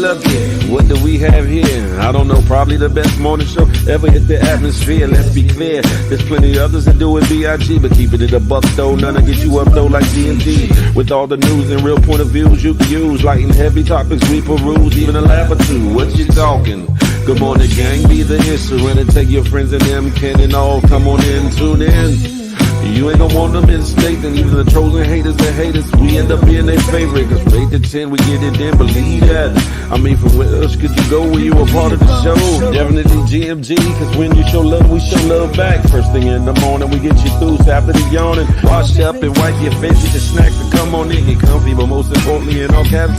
looky, what do we have here? I don't know, probably the best morning show ever hit the atmosphere. Let's be clear, there's plenty others that do it B.I.G., but keeping it a buck though, none to get you up though like GMG. With all the news and real point of views you can use, light and heavy topics we peruse, even a laugh or two. What you talking? Good morning, gang, be the instrument and take your friends and them can and all come on in, tune in. You ain't gonna want them in state, and even the trolls and haters that hate us, we end up being their favorite. Cause from 8 to 10, we get it in, believe that. I mean, from where else could you go when you a part of the show? Definitely GMG, cause when you show love, we show love back. First thing in the morning, we get you through, so after the yawning, wash up and wipe your face with your snacks and come on in, get comfy, but most importantly, in all caps,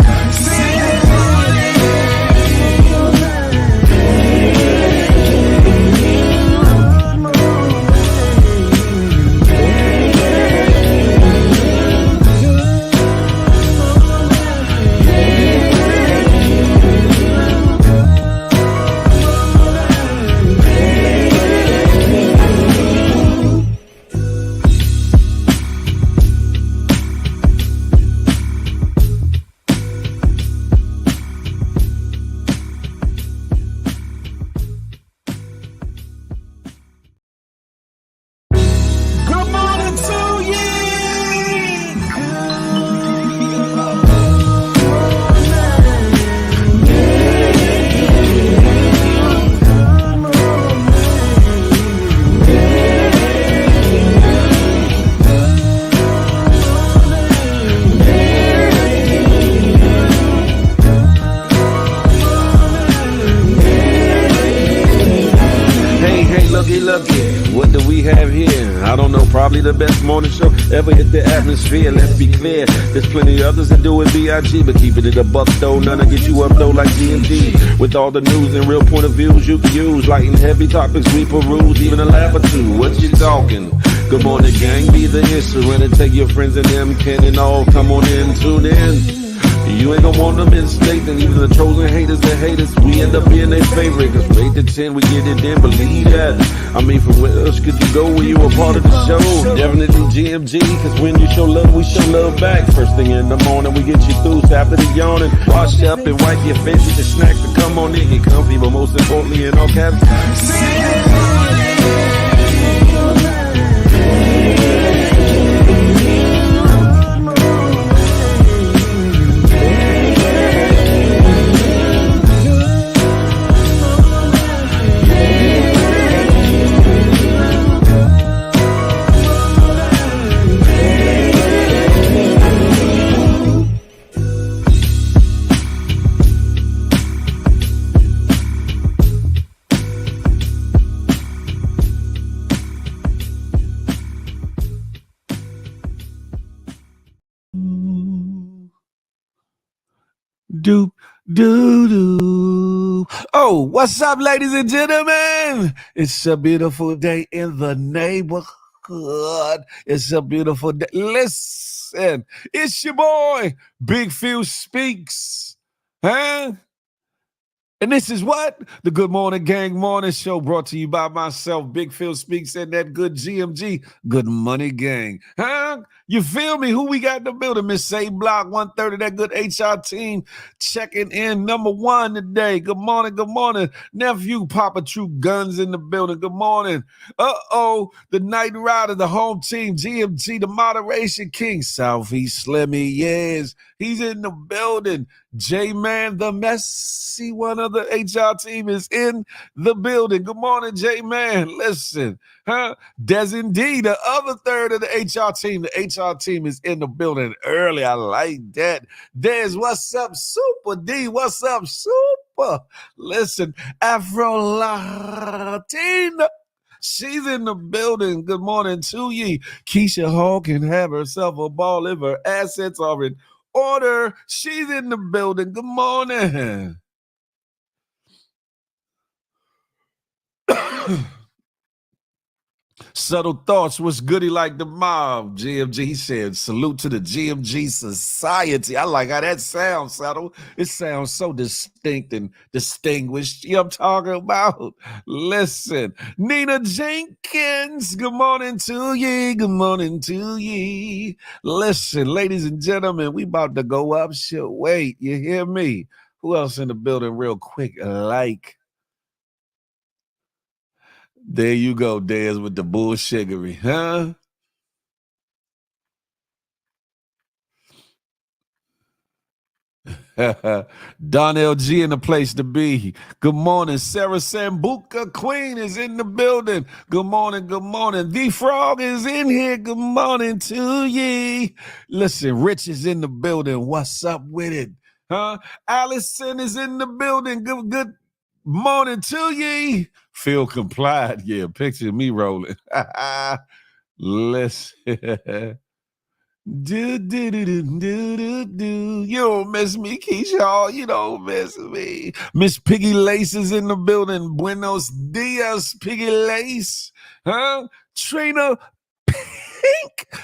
looky, what do we have here? I don't know, probably the best morning show ever hit the atmosphere. Let's be clear, there's plenty others that do it B.I.G., but keeping it a buck though, none to get you up though like GMG. With all the news and real point of views you can use, light and heavy topics we peruse, even a laugh or two. What you talking? Good morning, gang, be the instrument and take your friends and them can and all come on in, tune in. You ain't gonna want them in state, and even the trolls and haters that hate us, we end up being their favorite. Cause from 8 to 10, we get it in, believe that. I mean, from where else could you go when you a part of the show? Definitely GMG, cause when you show love, we show love back. First thing in the morning, we get you through, so after the yawning, wash up and wipe your face with your snacks to come on in, get comfy, but most importantly, in all caps, doop, doo, doo. Oh, what's up, ladies and gentlemen? It's a beautiful day in the neighborhood. It's a beautiful day. Listen, it's your boy, Big Phil Speaks. Huh? And this is what? The Good Morning Gang Morning Show, brought to you by myself, Big Phil Speaks, and that good GMG, Good Money Gang. Huh? You feel me? Who we got in the building? Miss A Block 130, that good HR team checking in. Number one today. Good morning, good morning. Nephew, Papa True Guns in the building. Good morning. The Night Rider, the home team, GMG, the Moderation King, Southeast Slimmy, yes. He's in the building. J-Man, the messy one of the HR team, is in the building. Good morning, J-Man. Listen, huh? Des indeed, the other third of the HR team. The HR team is in the building early. I like that. Des, what's up, Super D? What's up, Super? Listen, Afro Latina. She's in the building. Good morning to ye. Keisha Hall can have herself a ball if her assets are in order. She's in the building. Good morning. Subtle Thoughts, what's goody like the mob? GMG, he said, salute to the GMG society. I like how that sounds, Subtle. It sounds so distinct and distinguished. You know what I'm talking about? Listen, Nina Jenkins, good morning to ye. Good morning to ye. Listen, ladies and gentlemen, we about to go up. Shit, wait, you hear me? Who else in the building real quick? Like, there you go, Dez, with the bullshiggery, huh? Don LG in the place to be. Good morning. Sarah Sambuca Queen is in the building. Good morning. Good morning. The Frog is in here. Good morning to ye. Listen, Rich is in the building. What's up with it? Huh? Allison is in the building. Good morning to ye. Phil complied. Yeah, picture me rolling. Listen. Do. You don't miss me, Keisha. You don't miss me. Miss Piggy Lace is in the building. Buenos dias, Piggy Lace. Huh? Trina Pink.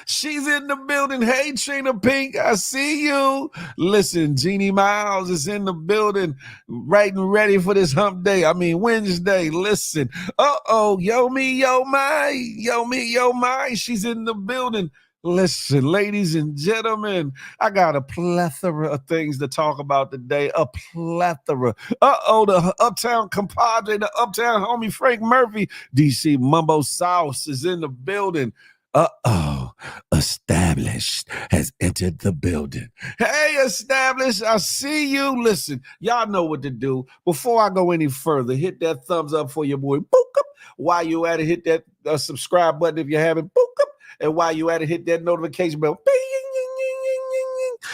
She's in the building. Hey, Trina Pink, I see you. Listen, Jeannie Miles is in the building, right and ready for this hump day. I mean, Wednesday. Listen. Yo me, yo my. Yo me, yo my. She's in the building. Listen, ladies and gentlemen, I got a plethora of things to talk about today. A plethora. The Uptown compadre, the Uptown homie Frank Murphy, DC Mumbo Sauce is in the building. Established has entered the building. Hey, Established, I see you. Listen, y'all know what to do. Before I go any further, hit that thumbs up for your boy. Book up. While you at it, hit that subscribe button if you haven't. Book up. And while you at it, hit that notification bell.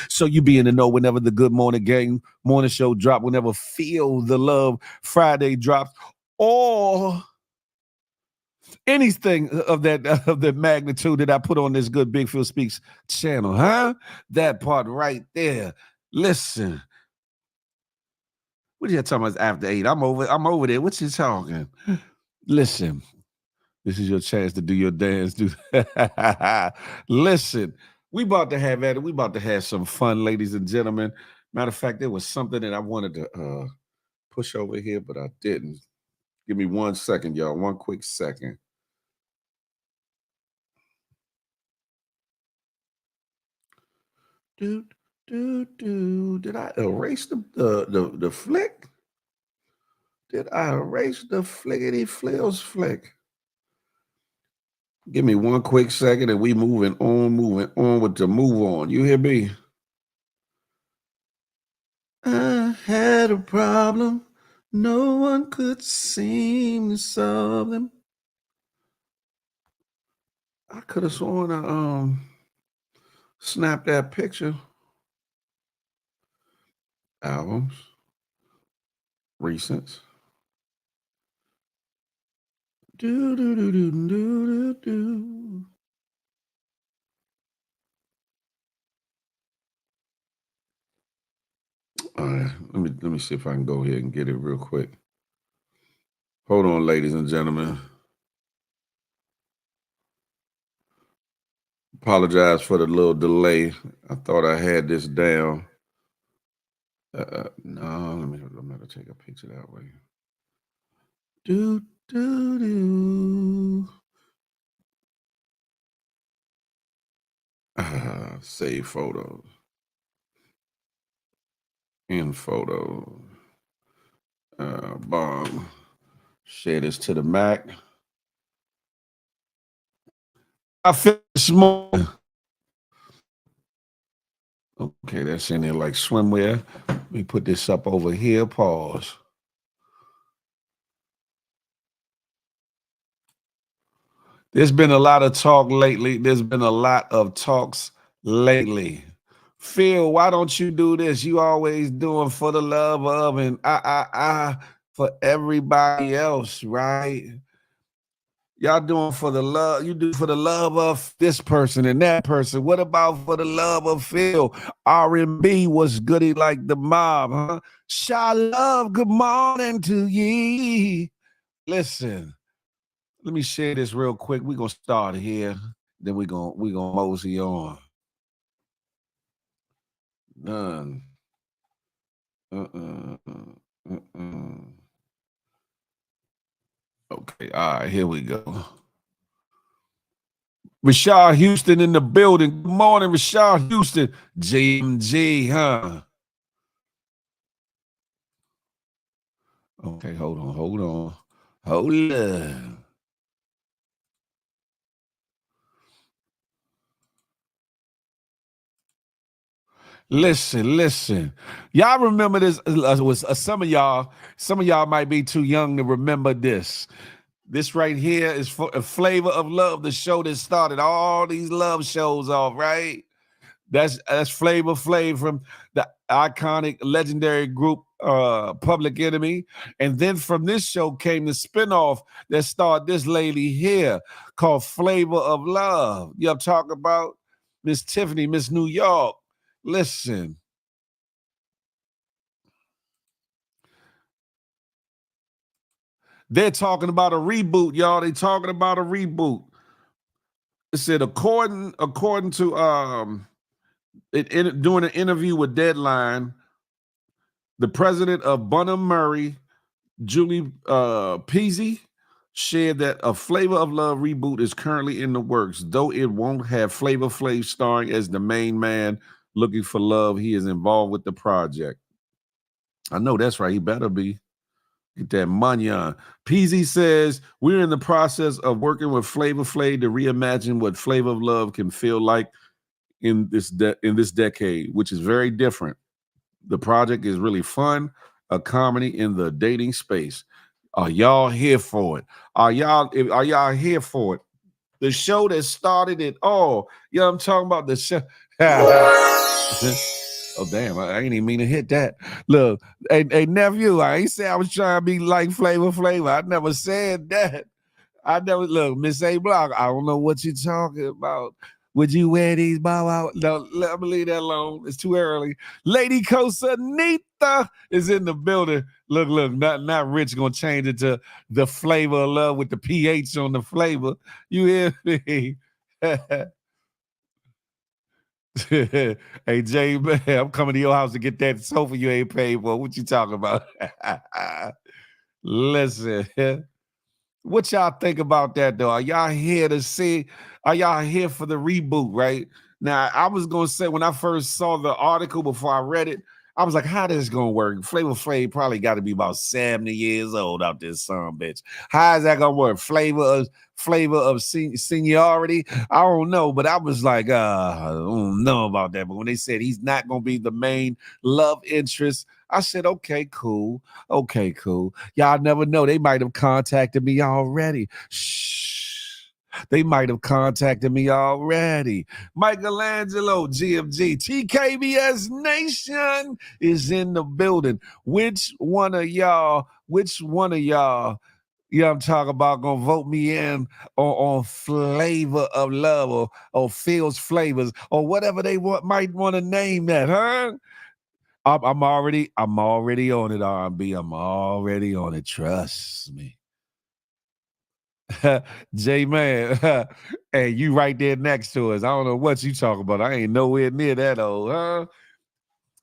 So you be in the know whenever the Good Morning Gang morning show drop, whenever Feel the Love Friday drops, or anything of that magnitude that I put on this Good Big Phil Speaks channel, huh? That part right there. Listen. What are you talking about after 8? I'm over there. What you talking? Listen. This is your chance to do your dance. Listen, we about to have at it. We about to have some fun, ladies and gentlemen. Matter of fact, there was something that I wanted to push over here, but I didn't. Give me 1 second, y'all. One quick second. Did I erase the flick? Did I erase the flickety flails flick? Give me 1 quick second and we moving on with the move on. You hear me? I had a problem. No one could seem to solve them. I could have sworn I snapped that picture. Albums. Recents. Do. All right, let me see if I can go ahead and get it real quick. Hold on, ladies and gentlemen. Apologize for the little delay. I thought I had this down. No, I'm gonna take a picture that way. Do. Save photos. In photo. Bomb. Share this to the Mac. I finished more. Okay, that's in there like swimwear. Let me put this up over here. Pause. There's been a lot of talk lately. There's been a lot of talks lately. Phil, why don't you do this? You always doing for the love of and for everybody else, right? Y'all doing for the love. You do for the love of this person and that person. What about for the love of Phil? R&B was goody like the mob, huh? Sha love, good morning to ye. Listen, let me share this real quick. We're gonna start here. Then we're gonna mosey on. None. Okay, all right, here we go. Rashad Houston in the building. Good morning, Rashad Houston. JMG, huh? Okay, hold on. Hold on. Listen. Y'all remember this? Some of y'all might be too young to remember this. This right here is for a Flavor of Love, the show that started all these love shows off, right? That's Flavor Flav from the iconic, legendary group Public Enemy. And then from this show came the spinoff that starred this lady here called Flavor of Love. You know what I'm talking about? Miss Tiffany, Miss New York. Listen. They're talking about a reboot, y'all. They talking about a reboot. It said according to during an interview with Deadline, the president of Bunham Murray, Julie Peasy, shared that a Flavor of Love reboot is currently in the works, though it won't have Flavor Flav starring as the main man looking for love. He is involved with the project. I know that's right. He better be. Get that money on. Peasy says, we're in the process of working with Flavor Flav to reimagine what Flavor of Love can feel like in this decade, which is very different. The project is really fun, a comedy in the dating space. Are y'all here for it? Are y'all here for it? The show that started it all. You know what I'm talking about? The show. Oh, damn. I ain't even mean to hit that. Look, hey, nephew, I ain't say I was trying to be like Flavor Flav. I never said that. I never, look, Miss A Block, I don't know what you're talking about. Would you wear these bow out? No, let me leave that alone. It's too early. Lady Cosa Nita is in the building. Look, not Rich gonna change it to the Flavor of Love with the PH on the flavor. You hear me? Hey, Jay, man, I'm coming to your house to get that sofa you ain't paid for. What you talking about? Listen, what y'all think about that, though? Are y'all here to see? Are y'all here for the reboot, right? Now, I was going to say, when I first saw the article before I read it, I was like, how this going to work? Flavor Flav probably got to be about 70 years old out this son, bitch. How is that going to work? Flavor of seniority? I don't know, but I was like, I don't know about that. But when they said he's not going to be the main love interest, I said, okay, cool. Y'all never know. They might have contacted me already. Shh. They might have contacted me already. Michelangelo, GMG, TKBS Nation is in the building. Which one of y'all, you know I'm talking about, gonna vote me in on Flavor of Love or Phil's Flavors or whatever they might want to name that, huh? I'm already on it, R&B. I'm already on it. Trust me. J Man, hey, you right there next to us. I don't know what you talking about. I ain't nowhere near that old, huh?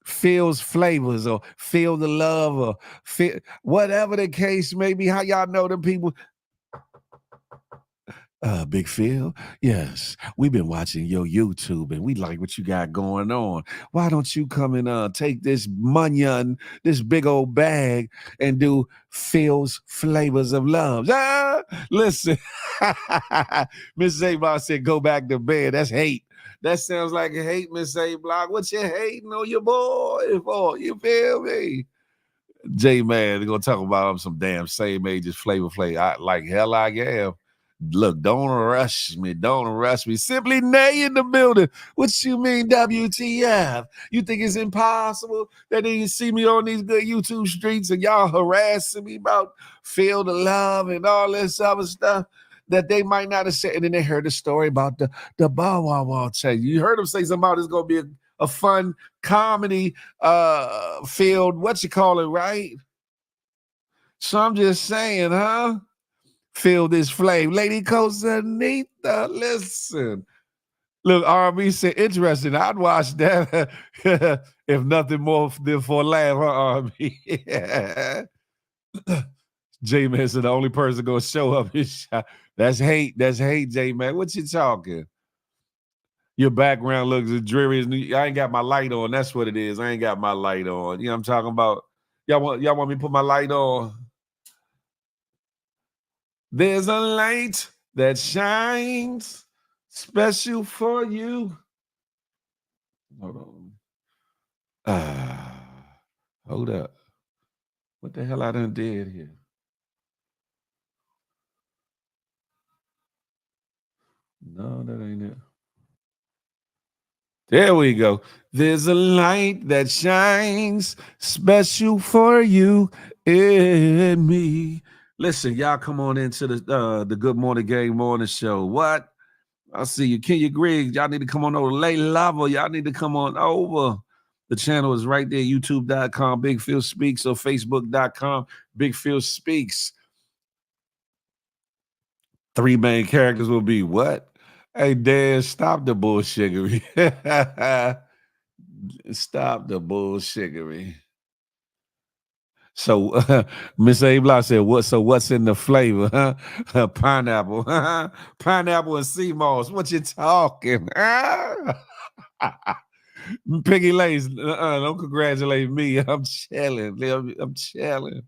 Feels Flavors or Feel the Love or feel, whatever the case may be. How y'all know them people? Big Phil, yes, we've been watching your YouTube and we like what you got going on. Why don't you come and take this munyon, this big old bag, and do Phil's Flavors of Love? Listen, Miss A Block said, go back to bed. That's hate. That sounds like hate, Miss A Block. What you hating on your boy for? You feel me? J Man, they're gonna talk about some damn same age as Flavor Flav. I like hell I am. Look, don't rush me. Don't rush me. Simply Nay in the building. What you mean, WTF? You think it's impossible that they see me on these good YouTube streets and y'all harassing me about Feel the Love and all this other stuff that they might not have said? And then they heard the story about the Bow Wow Wow change. You heard them say something about it's going to be a fun comedy field, what you call it, right? So I'm just saying, huh? Feel this flame. Lady Cosanita, listen. Look, R&B said, interesting. I'd watch that if nothing more than for a laugh, huh, R&B? J-Man said the only person going to show up is shot. That's hate. That's hate, J-Man. What you talking? Your background looks as dreary as new. I ain't got my light on. That's what it is. I ain't got my light on. You know what I'm talking about? Y'all want me to put my light on? There's a light that shines special for you. Hold on. Hold up. What the hell I done did here? No, that ain't it. There we go. There's a light that shines special for you and me. Listen, y'all come on into the Good Morning Game Morning Show. What? I see you. Kenya Griggs, y'all need to come on over. Lay Lava, y'all need to come on over. The channel is right there, youtube.com, Big Phil Speaks, or facebook.com, Big Phil Speaks. 3 main characters will be what? Hey, Dan, stop the bullshittery. Stop the bullshittery. So Miss A. Block said, what's in the flavor? Huh? Pineapple. Pineapple and sea moss. What you talking? Piggy Lace, don't congratulate me. I'm chilling. I'm chilling.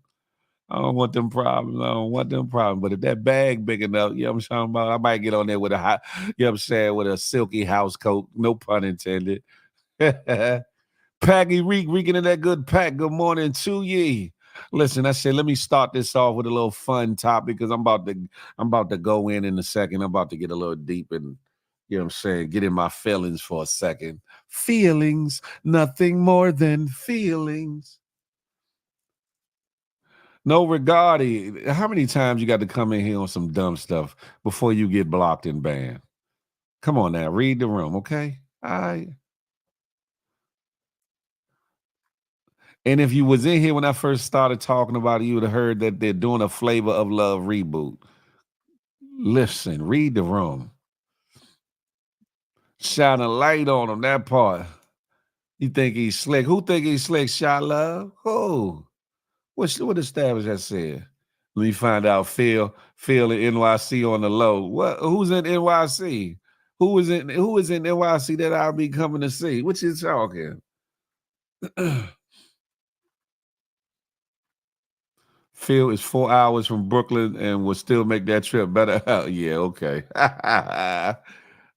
I don't want them problems. I don't want them problems. But if that bag big enough, you know what I'm talking about? I might get on there with a hot, you know what I'm saying, with a silky house coat. No pun intended. Paggy Reek, reeking in that good pack. Good morning to ye. Listen, I said, let me start this off with a little fun topic because I'm about to go in a second. I'm about to get a little deep and, you know what I'm saying, get in my feelings for a second. Feelings, nothing more than feelings. No regarding. How many times you got to come in here on some dumb stuff before you get blocked and banned? Come on now, read the room, okay? All right. And if you was in here when I first started talking about it, you would have heard that they're doing a Flavor of Love reboot. Listen, read the room. Shine a light on him, that part. You think he's slick. Who think he's slick, Shot Love? Who? What established that said? Let me find out. Phil in NYC on the low. What? Who's in NYC? Who is in NYC that I'll be coming to see? What you talking? Phil is 4 hours from Brooklyn and will still make that trip better. Yeah, okay.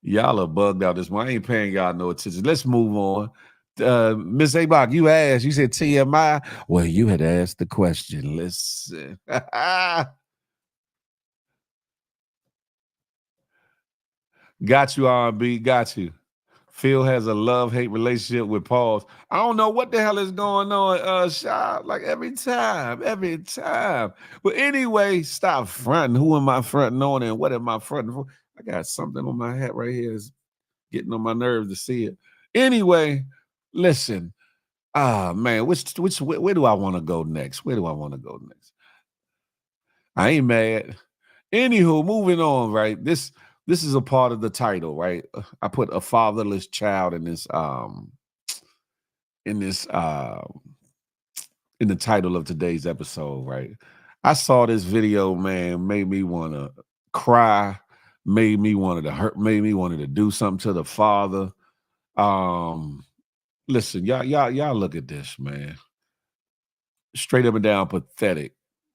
Y'all are bugged out this morning. I ain't paying y'all no attention. Let's move on. Miss Abach, you asked. You said TMI. Well, you had asked the question. Listen. Got you, R&B. Got you. Phil has a love-hate relationship with Pauls. I don't know what the hell is going on, Shop. Like every time. But anyway, stop fronting. Who am I fronting on and what am I fronting for? I got something on my hat right here. It's getting on my nerves to see it. Anyway, listen. Man, where do I want to go next? Where do I want to go next? I ain't mad. Anywho, moving on, right? This is a part of the title, right? I put a fatherless child in the title of today's episode, right? I saw this video, man, made me want to cry, made me wanted to hurt, made me wanted to do something to the father. Listen, y'all look at this, man. Straight up and down pathetic.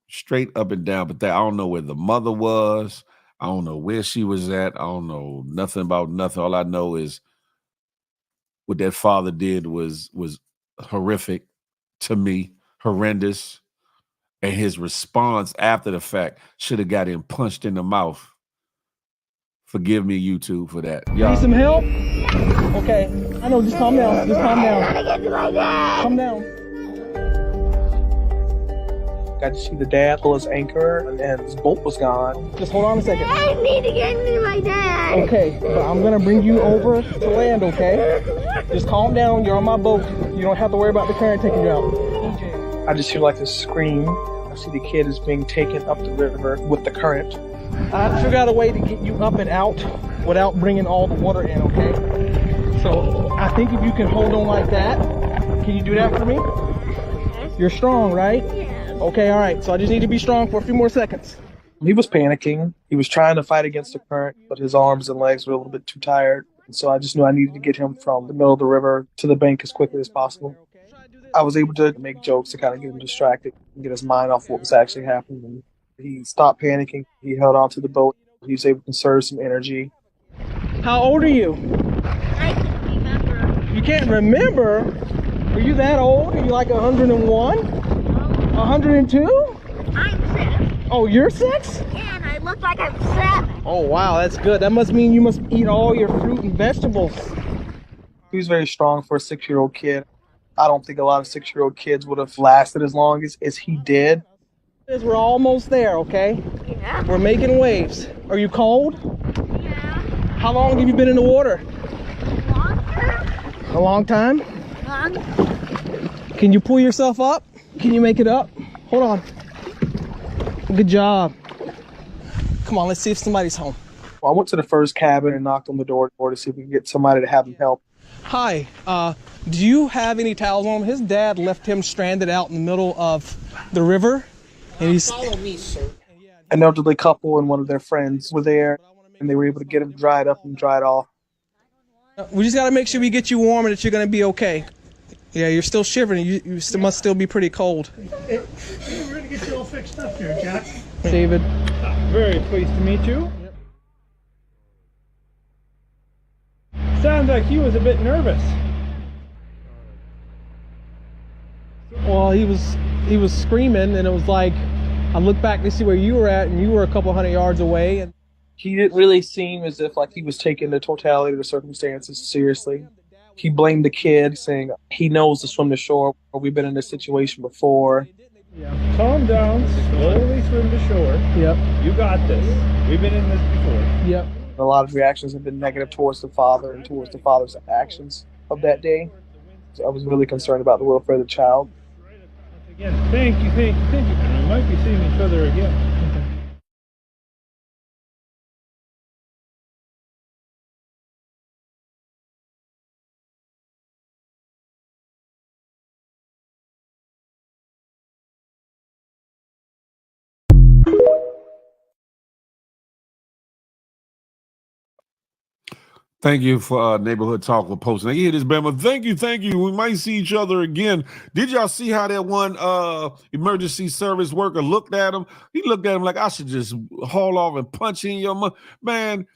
Straight up and down pathetic. I don't know where the mother was. I don't know where she was at. I don't know nothing about nothing. All I know is what that father did was horrific to me, horrendous. And his response after the fact should have got him punched in the mouth. Forgive me, YouTube, for that. Y'all need some help? Okay. I know, just calm down. Just calm down. Calm down. Got to see the dad pull his anchor and his bolt was gone. Just hold on a second. I need to get to my dad. Okay, but I'm gonna bring you over to land, okay? Just calm down, you're on my boat. You don't have to worry about the current taking you out. I just hear like this scream. I see the kid is being taken up the river with the current. I figured out a way to get you up and out without bringing all the water in, okay? So I think if you can hold on like that, can you do that for me? You're strong, right? Yeah. Okay, all right. So I just need to be strong for a few more seconds. He was panicking. He was trying to fight against the current, but his arms and legs were a little bit too tired. And so I just knew I needed to get him from the middle of the river to the bank as quickly as possible. I was able to make jokes to kind of get him distracted and get his mind off what was actually happening. He stopped panicking. He held on to the boat. He was able to conserve some energy. How old are you? I can't remember. You can't remember? Are you that old? Are you like 101? 102? I'm 6. Oh, you're 6? Yeah, and I look like I'm 7. Oh, wow, that's good. That must mean you must eat all your fruit and vegetables. He was very strong for a 6-year-old kid. I don't think a lot of 6-year-old kids would have lasted as long as he did. We're almost there, okay? Yeah. We're making waves. Are you cold? Yeah. How long have you been in the water? Longer. A long time? Long. Can you pull yourself up? Can you make it up? Hold on. Good job. Come on, let's see if somebody's home. Well, I went to the first cabin and knocked on the door to see if we could get somebody to have him help. Hi, do you have any towels on him? His dad left him stranded out in the middle of the river. And he's... Follow me, sir. An elderly couple and one of their friends were there, and they were able to get him dried up and dried off. We just got to make sure we get you warm and that you're going to be okay. Yeah, you're still shivering. You must still be pretty cold. We're going to get you all fixed up here, Jack. David. Very pleased to meet you. Sounds like he was a bit nervous. Well, he was screaming, and it was like, I looked back to see where you were at, and you were a couple hundred yards away. And he didn't really seem as if like he was taking the totality of the circumstances seriously. He blamed the kid, saying he knows to swim to shore, or we've been in this situation before. Yeah. Calm down, slowly swim to shore. Yep. You got this. We've been in this before. Yep. A lot of reactions have been negative towards the father and towards the father's actions of that day. So I was really concerned about the welfare of the child. Again, thank you. And we might be seeing each other again. Thank you for Neighborhood Talk for posting. I hear this, Bama. Thank you. We might see each other again. Did y'all see how that one emergency service worker looked at him? He looked at him like, I should just haul off and punch in your mouth. Man,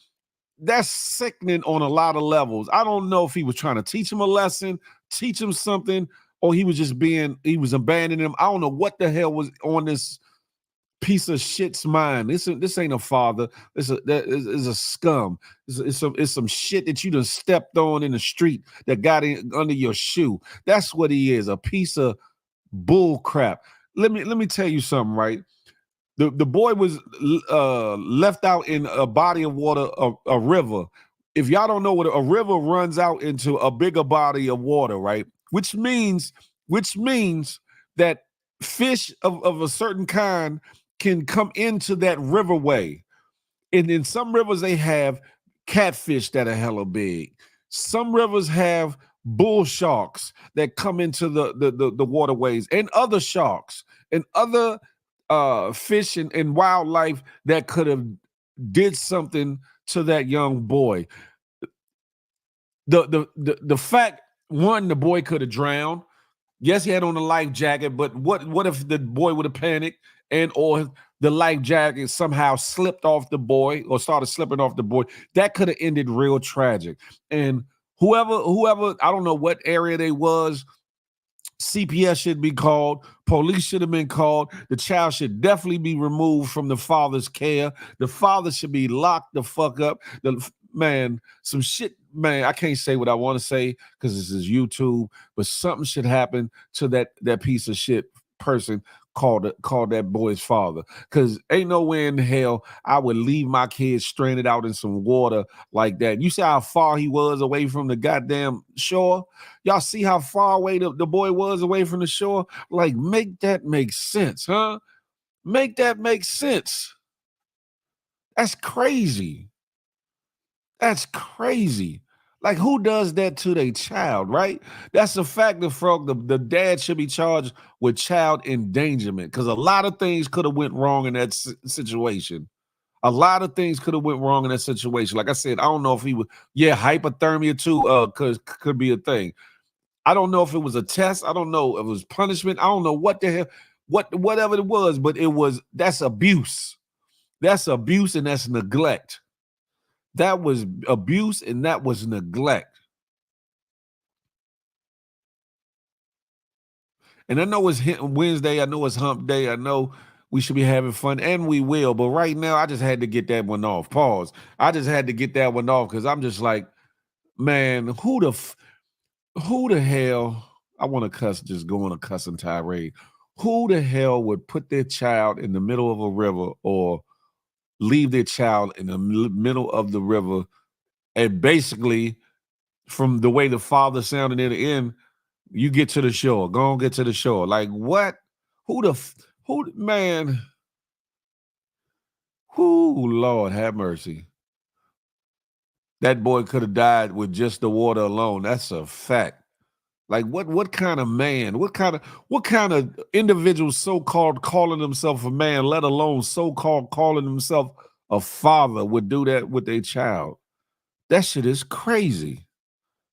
that's sickening on a lot of levels. I don't know if he was trying to teach him a lesson, teach him something, or he was abandoning him. I don't know what the hell was on this piece of shit's mind. This ain't a father. It's a scum. It's some shit that you done stepped on in the street that got in under your shoe. That's what he is, a piece of bull crap. Let me tell you something, right? The boy was left out in a body of water, a river. If y'all don't know what a river runs out into a bigger body of water, right? Which means that fish of a certain kind can come into that riverway. And in some rivers, they have catfish that are hella big. Some rivers have bull sharks that come into the waterways, and other sharks and other fish and wildlife that could have did something to that young boy. The fact, one, the boy could have drowned. Yes, he had on a life jacket, but what if the boy would have panicked and or the life jacket somehow slipped off the boy or started slipping off the boy? That could have ended real tragic. And whoever, I don't know what area they was, CPS should be called. Police should have been called. The child should definitely be removed from the father's care. The father should be locked the fuck up. Some shit, man, I can't say what I want to say because this is YouTube, but something should happen to that piece of shit person called that boy's father. Because ain't no way in hell I would leave my kids stranded out in some water like that. You see how far he was away from the goddamn shore? Y'all see how far away the boy was away from the shore? Like, make that make sense, huh? Make that make sense. That's crazy. That's crazy. Like, who does that to their child, right? That's a factor, Frog. The dad should be charged with child endangerment because a lot of things could have went wrong in that situation. A lot of things could have went wrong in that situation. Like I said, I don't know if he was, hypothermia too, could be a thing. I don't know if it was a test. I don't know if it was punishment. I don't know what the hell. whatever it was, but that's abuse. That's abuse and that's neglect. That was abuse and that was neglect. And I know it's Wednesday. I know it's hump day. I know we should be having fun, and we will. But right now, I just had to get that one off. Pause. I just had to get that one off because I'm just like, man, who the hell? I want to cuss, just go on a cussing tirade. Who the hell would put their child in the middle of a river or leave their child in the middle of the river? And basically, from the way the father sounded at the end, you get to the shore. Go on, get to the shore. Like what? Who man? Who Lord have mercy. That boy could have died with just the water alone. That's a fact. Like what kind of man? What kind of individual so-called calling himself a man, let alone so-called calling himself a father, would do that with their child? That shit is crazy.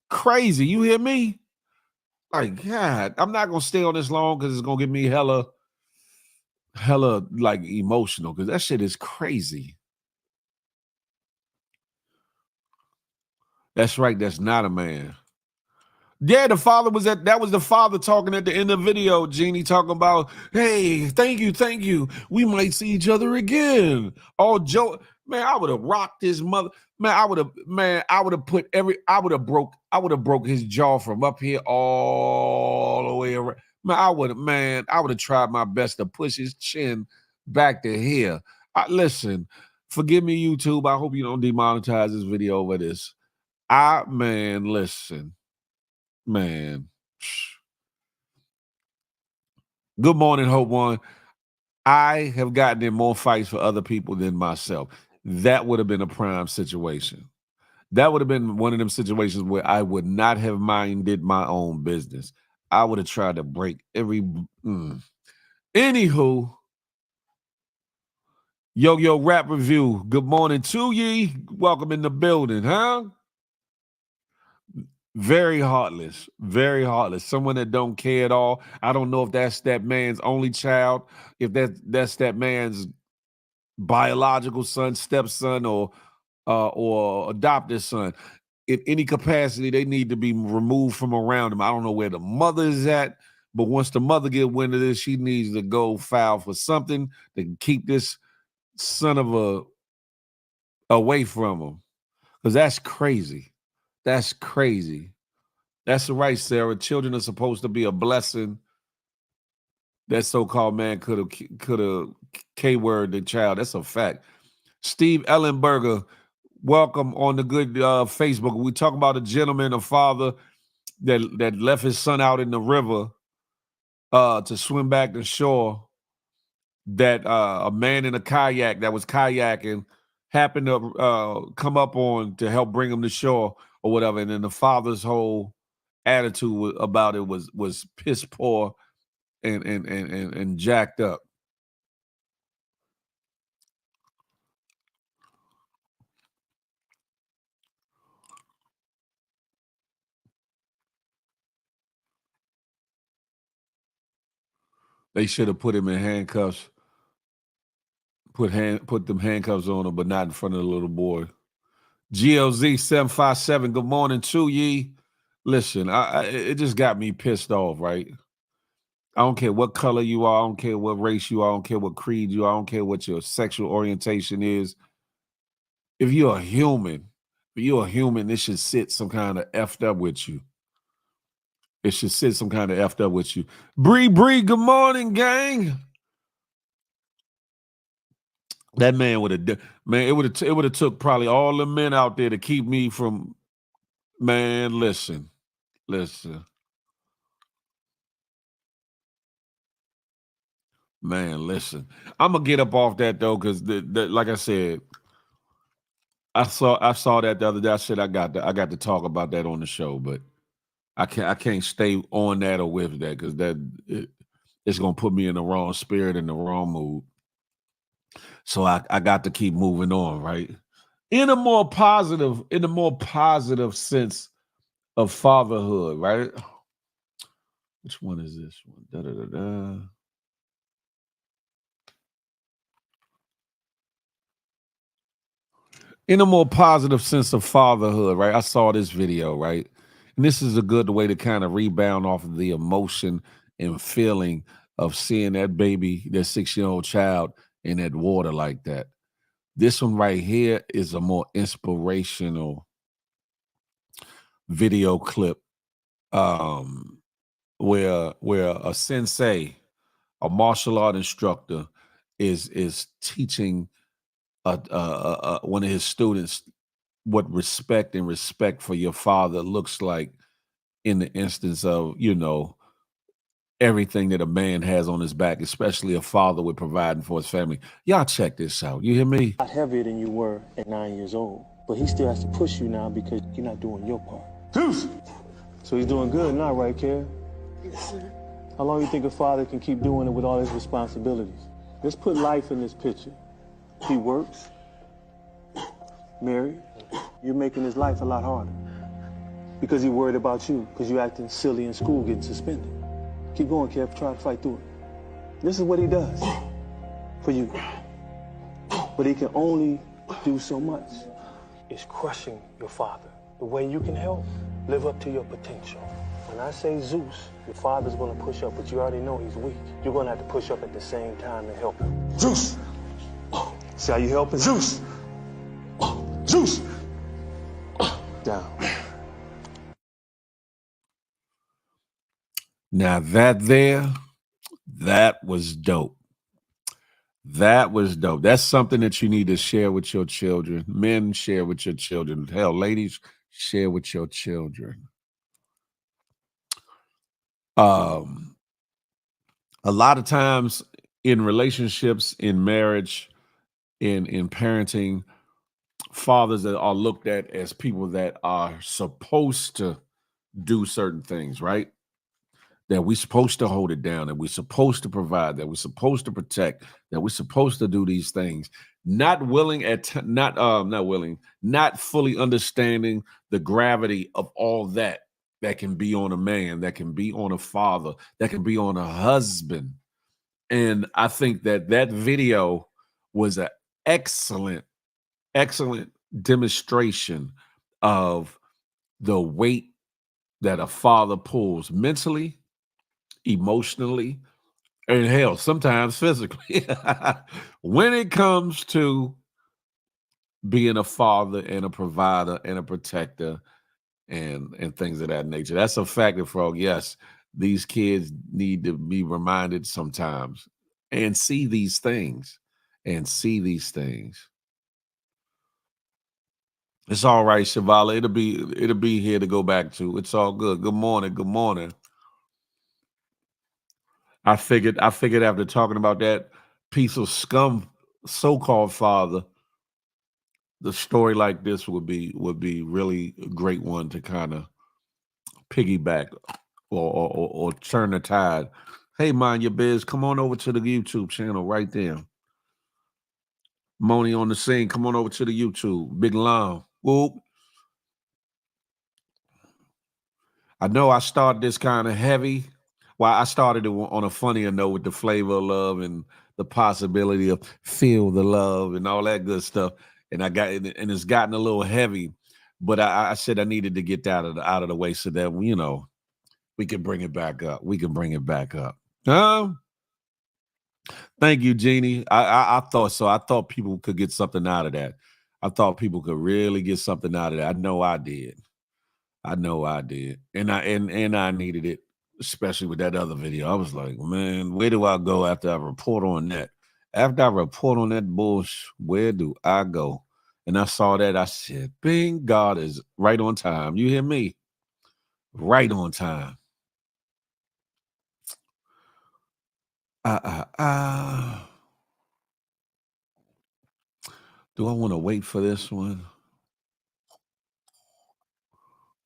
Crazy. You hear me? Like, God, I'm not gonna stay on this long because it's gonna get me hella like emotional because that shit is crazy. That's right. That's not a man. Yeah, the father was that was the father talking at the end of the video, Jeannie, talking about, hey, thank you. We might see each other again. Oh, Joe, man, I would have rocked his mother. Man, I would have broke his jaw from up here all the way around. Man, I would have tried my best to push his chin back to here. Listen, forgive me, YouTube. I hope you don't demonetize this video over this. Listen. Man. Good morning, Hope One. I have gotten in more fights for other people than myself. That would have been a prime situation. That would have been one of them situations where I would not have minded my own business. I would have tried to break every. Anywho, Yo Rap Review. Good morning to ye. Welcome in the building, huh? Very heartless, very heartless. Someone that don't care at all. I don't know if that's that man's only child, if that's that man's biological son, stepson, or adopted son. In any capacity, they need to be removed from around him. I don't know where the mother is at, but once the mother get wind of this, she needs to go file for something to keep this son of a away from him, because that's crazy. That's crazy. That's right, Sarah. Children are supposed to be a blessing. That so-called man could have K-word the child. That's a fact. Steve Ellenberger, welcome on the good Facebook. We talk about a gentleman, a father that left his son out in the river to swim back to shore. That a man in a kayak that was kayaking happened to come up on to help bring him to shore or whatever, and then the father's whole attitude about it was piss poor and jacked up. They should have put him in handcuffs, put them handcuffs on him, but not in front of the little boy. GLZ 757. Good morning to ye. Listen, it just got me pissed off, right? I don't care what color you are. I don't care what race you are. I don't care what creed you are. I don't care what your sexual orientation is. If you're a human, it should sit some kind of effed up with you. It should sit some kind of effed up with you. Bree, good morning, gang. That man would have, man, it would have took probably all the men out there to keep me from, man, listen. Man, listen. I'm gonna get up off that though, because like I said, I saw that the other day. I said I got to talk about that on the show, but I can't stay on that or with that because it's gonna put me in the wrong spirit and the wrong mood. So I got to keep moving on, right? In a more positive sense of fatherhood, right? Which one is this one? in a more positive sense of fatherhood, right? I saw this video, right? And this is a good way to kind of rebound off of the emotion and feeling of seeing that baby, that 6-year-old child in that water like that. This one right here is a more inspirational video clip where a sensei, a martial art instructor, is teaching one of his students what respect for your father looks like in the instance of, everything that a man has on his back, especially a father with providing for his family. Y'all check this out. You hear me? A lot heavier than you were at 9 years old, but he still has to push you now because you're not doing your part. Zeus! So he's doing good now, right, Kara? Yes, sir. How long you think a father can keep doing it with all his responsibilities? Let's put life in this picture. He works, married. You're making his life a lot harder because he's worried about you because you're acting silly in school, getting suspended. Keep going, Kev. Try to fight through it. This is what he does for you. But he can only do so much. It's crushing your father. The way you can help, live up to your potential. When I say Zeus, your father's going to push up, but you already know he's weak. You're going to have to push up at the same time and help him. Zeus! See how you helping? Zeus! Zeus! Down. Now that was dope. That was dope. That's something that you need to share with your children. Men, share with your children. Hell, ladies, share with your children. A lot of times in relationships, in marriage, in parenting, fathers that are looked at as people that are supposed to do certain things, right? That we're supposed to hold it down, that we're supposed to provide, that we're supposed to protect, that we're supposed to do these things, not fully understanding the gravity of all that can be on a man, that can be on a father, that can be on a husband. And I think that video was an excellent demonstration of the weight that a father pulls mentally, emotionally, and hell, sometimes physically, when it comes to being a father and a provider and a protector and things of that nature. That's a factor, Frog. Yes, these kids need to be reminded sometimes and see these things. It's all right, Shavala. It'll be here to go back to. It's all good. Good morning. Good morning. I figured after talking about that piece of scum so-called father, the story like this would be really a great one to kind of piggyback or turn the tide. Hey, mind your biz, come on over to the YouTube channel right there. Moni on the scene, come on over to the YouTube. Big Lom. Whoop. I know I started this kind of heavy. Well, I started it on a funnier note with the flavor of love and the possibility of feel the love and all that good stuff. And it's gotten a little heavy, but I said I needed to get that out of the way so that we can bring it back up. Thank you, Jeannie. I thought so. I thought people could get something out of that. I thought people could really get something out of that. I know I did. And I needed it, especially with that other video. I was like, man, where do I go after I report on that? After I report on that bullshit, where do I go? And I saw that. I said, bing, God is right on time. You hear me? Right on time. Do I want to wait for this one?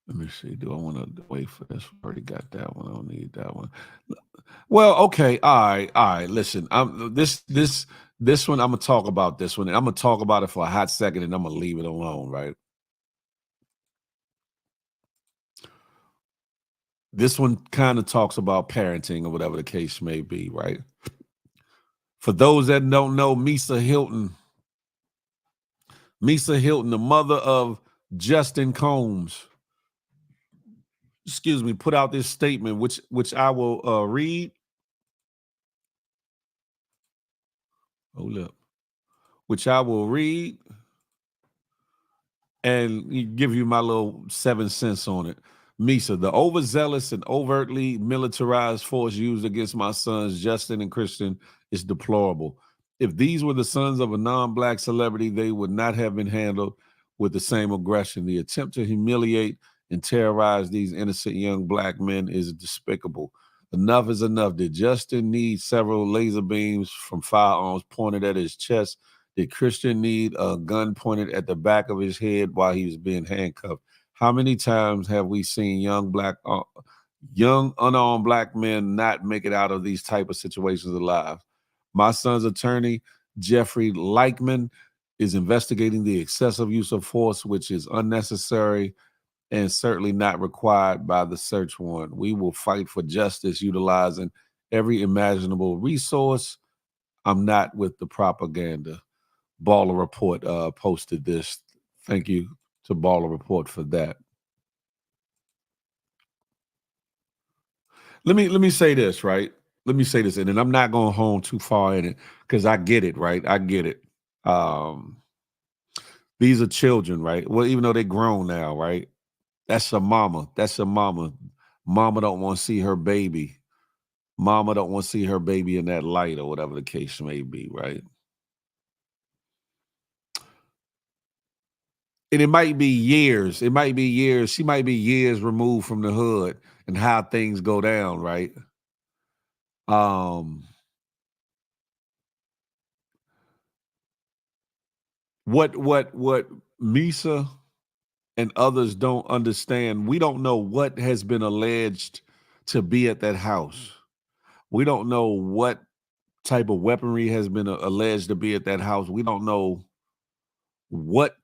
Let me see. Do I want to wait for this? I already got that one. I don't need that one. Well, okay. All right. Listen, this one, I'm gonna talk about this one, and I'm gonna talk about it for a hot second, and I'm gonna leave it alone, right? This one kind of talks about parenting or whatever the case may be, right? For those that don't know, Misa Hilton Misa Hilton, the mother of Justin Combs, put out this statement, which I will read. Hold up. Which I will read and give you my little 7 cents on it. Misa, the overzealous and overtly militarized force used against my sons, Justin and Christian, is deplorable. If these were the sons of a non-Black celebrity, they would not have been handled with the same aggression. The attempt to humiliate and terrorize these innocent young Black men is despicable. Enough is enough. Did Justin need several laser beams from firearms pointed at his chest? Did Christian need a gun pointed at the back of his head while he was being handcuffed? How many times have we seen young unarmed Black men not make it out of these type of situations alive? My son's attorney, Jeffrey Leichman, is investigating the excessive use of force, which is unnecessary and certainly not required by the search warrant. We will fight for justice utilizing every imaginable resource. I'm not with the propaganda. Baller Report posted this. Thank you to Baller Report for that. Let me say this, right? Let me say this, and then I'm not going home too far in it because I get it, right? I get it. These are children, right? Well, even though they're grown now, right? That's a mama. That's a mama. Mama don't want to see her baby. Mama don't want to see her baby in that light or whatever the case may be, right? And it might be years. It might be years. She might be years removed from the hood and how things go down, right? What Misa and others don't understand, we don't know what has been alleged to be at that house. We don't know what type of weaponry has been alleged to be at that house. We don't know what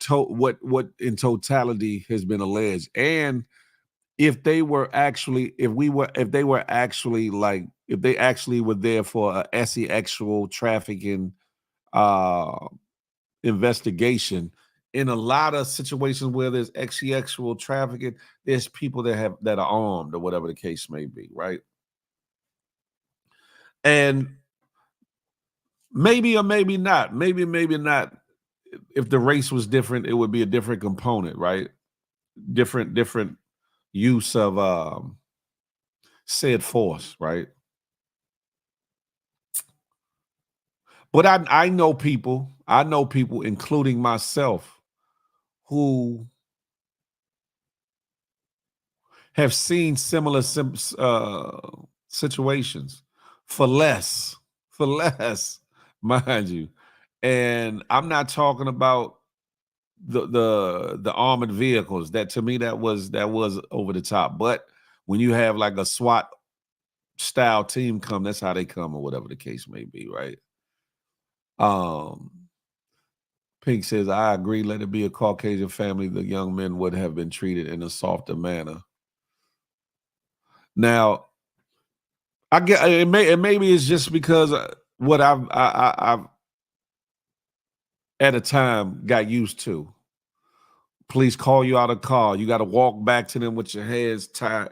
in totality has been alleged. And if they actually were there for a sexual trafficking investigation, in a lot of situations where there's sexual trafficking, there's people that are armed or whatever the case may be, right? And maybe or maybe not, maybe not. If the race was different, it would be a different component, right? Different use of said force, right? But I know people, including myself, who have seen similar situations for less, mind you. And I'm not talking about the armored vehicles. That, to me, that was over the top. But when you have like a SWAT style team come, that's how they come, or whatever the case may be, right? Pink says, I agree. Let it be a Caucasian family. The young men would have been treated in a softer manner. Now, I get it. Maybe it's just because what I've at a time got used to. Police call you out of car. You got to walk back to them with your hands tied,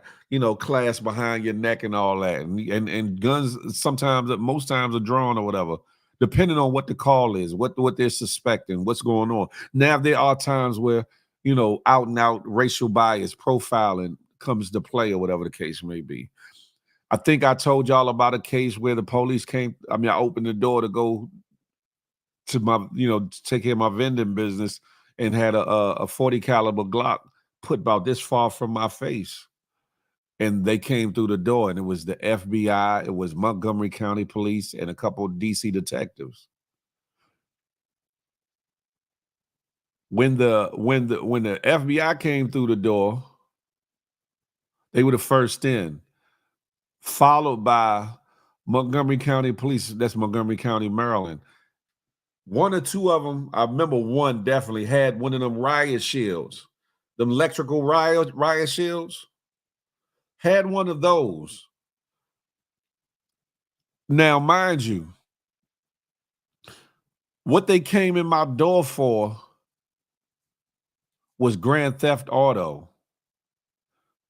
clasped behind your neck and all that. And guns sometimes, most times, are drawn or whatever, depending on what the call is, what they're suspecting, what's going on. Now, there are times where, out and out racial bias, profiling comes to play or whatever the case may be. I think I told y'all about a case where the police came. I opened the door to go to my, to take care of my vending business, and had a 40 caliber Glock put about this far from my face. And they came through the door, and it was the FBI, it was Montgomery County Police, and a couple of DC detectives. When the FBI came through the door, they were the first in, followed by Montgomery County Police. That's Montgomery County, Maryland. One or two of them, I remember one definitely had one of them riot shields, them electrical riot shields. Had one of those. Now, mind you, what they came in my door for was grand theft auto,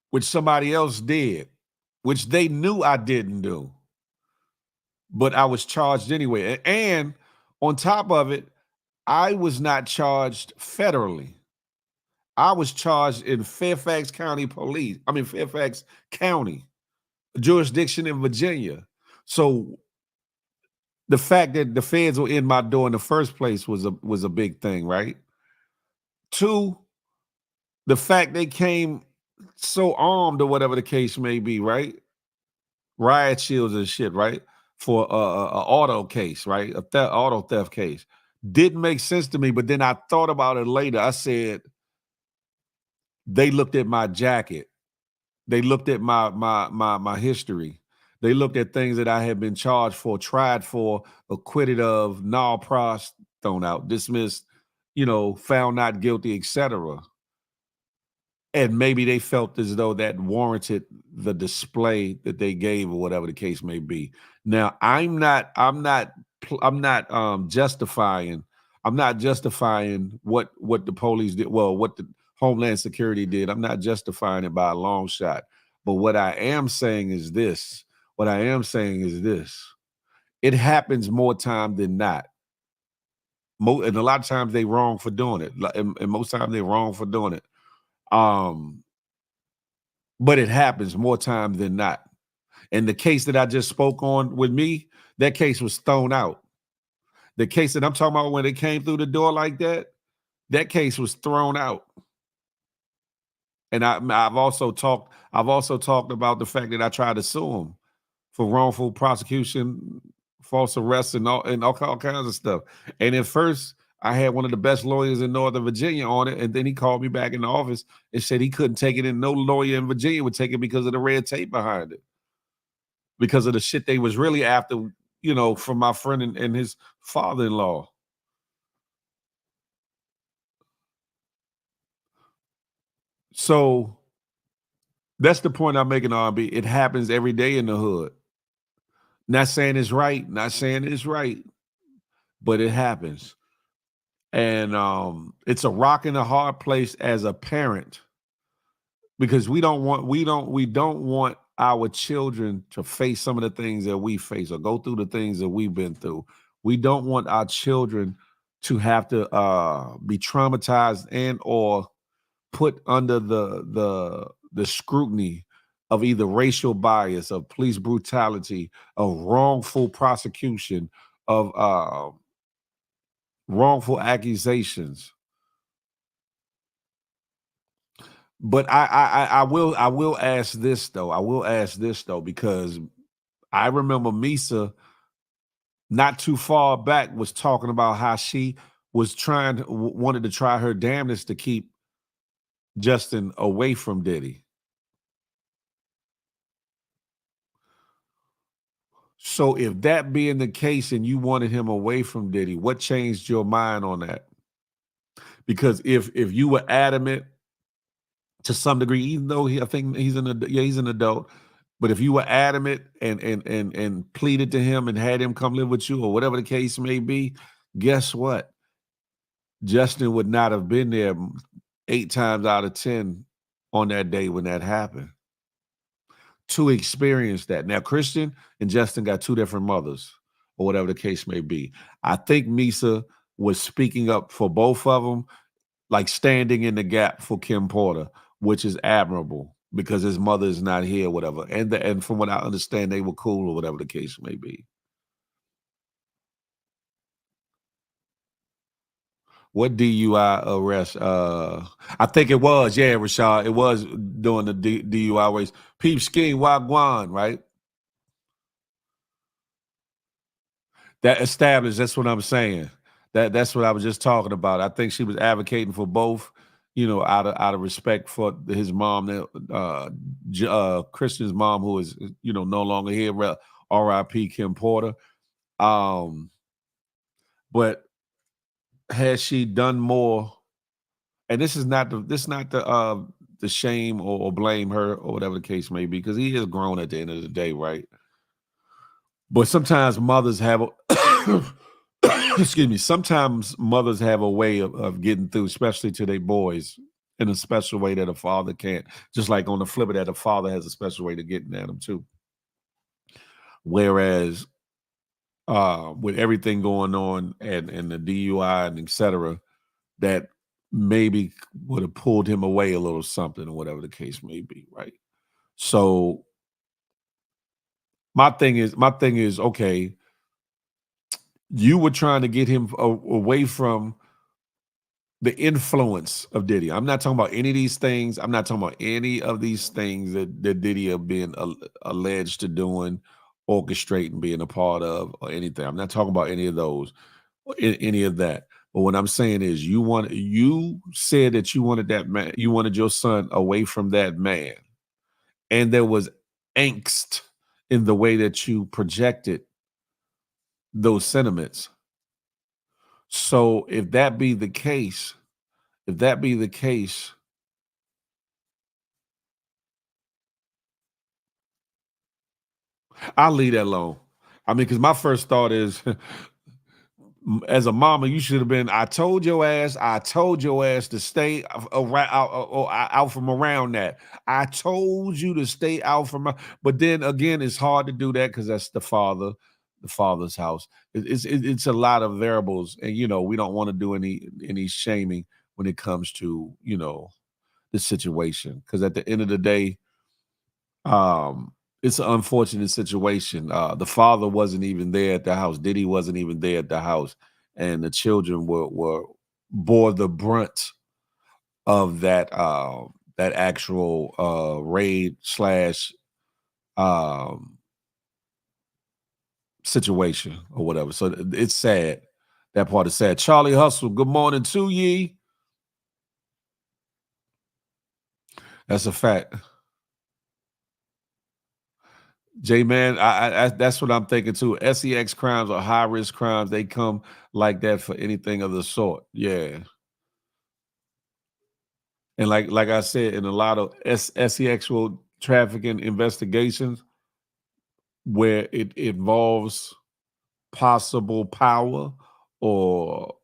which somebody else did, which they knew I didn't do. But I was charged anyway. And on top of it, I was not charged federally. I was charged in Fairfax County Fairfax County, jurisdiction in Virginia. So the fact that the feds were in my door in the first place was a big thing, right? Two, the fact they came so armed or whatever the case may be, right? Riot shields and shit, right? For a auto case, right? Auto theft case. Didn't make sense to me, but then I thought about it later. I said, they looked at my jacket. They looked at my history. They looked at things that I had been charged for, tried for, acquitted of, null pros, thrown out, dismissed, found not guilty, etc. And maybe they felt as though that warranted the display that they gave or whatever the case may be. Now, I'm not justifying what the police did, well, what the Homeland Security did. I'm not justifying it by a long shot. But what I am saying is this. It happens more time than not. And a lot of times they wrong for doing it. And most times they're wrong for doing it. But it happens more times than not. And the case that I just spoke on with me, that case was thrown out. The case that I'm talking about when they came through the door like that, that case was thrown out. And I've also talked about the fact that I tried to sue him for wrongful prosecution, false arrests, and all kinds of stuff. And at first, I had one of the best lawyers in Northern Virginia on it, and then he called me back in the office and said he couldn't take it, and no lawyer in Virginia would take it because of the red tape behind it, because of the shit they was really after, from my friend and his father-in-law. So that's the point I'm making, R&B. It happens every day in the hood. Not saying it's right, but it happens. And it's a rock and a hard place as a parent, because we don't want our children to face some of the things that we face or go through the things that we've been through. We don't want our children to have to be traumatized and or put under the scrutiny of either racial bias, of police brutality, of wrongful prosecution, of wrongful accusations. But I will ask this though, because I remember Misa not too far back was talking about how she was wanted to try her damnedest to keep Justin away from Diddy. So if that being the case and you wanted him away from Diddy, what changed your mind on that? Because if you were adamant to some degree, even though I think he's an adult, but if you were adamant and pleaded to him and had him come live with you or whatever the case may be, guess what? Justin would not have been there 8 times out of 10 on that day when that happened to experience that. Now, Christian and Justin got 2 different mothers or whatever the case may be. I think Misa was speaking up for both of them, like standing in the gap for Kim Porter, which is admirable because his mother is not here, whatever. And from what I understand, they were cool or whatever the case may be. What DUI arrest? I think it was, yeah, Rashad. It was doing the DUI race. Peep Scheme Wagwan, right? That established, that's what I'm saying. That's what I was just talking about. I think she was advocating for both, out of respect for his mom, Christian's mom, who is, no longer here, R.I.P. Kim Porter. But has she done more? And this is not the shame or blame her or whatever the case may be, because he is grown at the end of the day, right? But sometimes mothers have excuse me, sometimes mothers have a way of getting through, especially to their boys, in a special way that a father can't. Just like on the flip of that, a father has a special way to getting at him too. Whereas with everything going on and the DUI and et cetera, that maybe would have pulled him away a little something or whatever the case may be, right? So my thing is, okay, you were trying to get him away from the influence of Diddy. I'm not talking about any of these things. I'm not talking about any of these things that Diddy have been alleged to doing, orchestrating, being a part of, or anything. I'm not talking about any of those, or any of that. But what I'm saying is, you said that you wanted that man, you wanted your son away from that man, and there was angst in the way that you projected those sentiments. So if that be the case, I'll leave that alone. I mean, because my first thought is, as a mama, you should have been. I told your ass to stay out from around that. I told you to stay out from. But then again, it's hard to do that because that's the father's house. It's a lot of variables, and we don't want to do any shaming when it comes to the situation, because at the end of the day, it's an unfortunate situation. The father wasn't even there at the house. Diddy wasn't even there at the house, and the children bore the brunt of that actual raid slash situation or whatever. So it's sad. That part is sad. Charlie Hustle, good morning to ye. That's a fact. J-Man, I that's what I'm thinking too. SEX crimes are high-risk crimes. They come like that for anything of the sort. Yeah. And like I said, in a lot of sexual trafficking investigations where it involves possible power or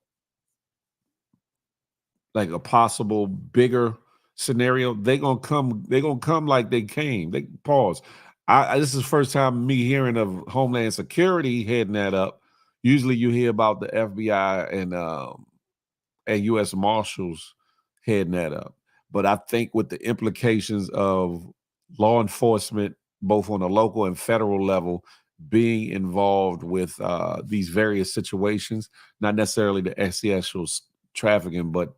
like a possible bigger scenario, they're gonna come like they came. They pause. This is the first time me hearing of Homeland Security heading that up. Usually you hear about the FBI and U.S. Marshals heading that up. But I think with the implications of law enforcement, both on a local and federal level, being involved with these various situations, not necessarily the sexual trafficking, but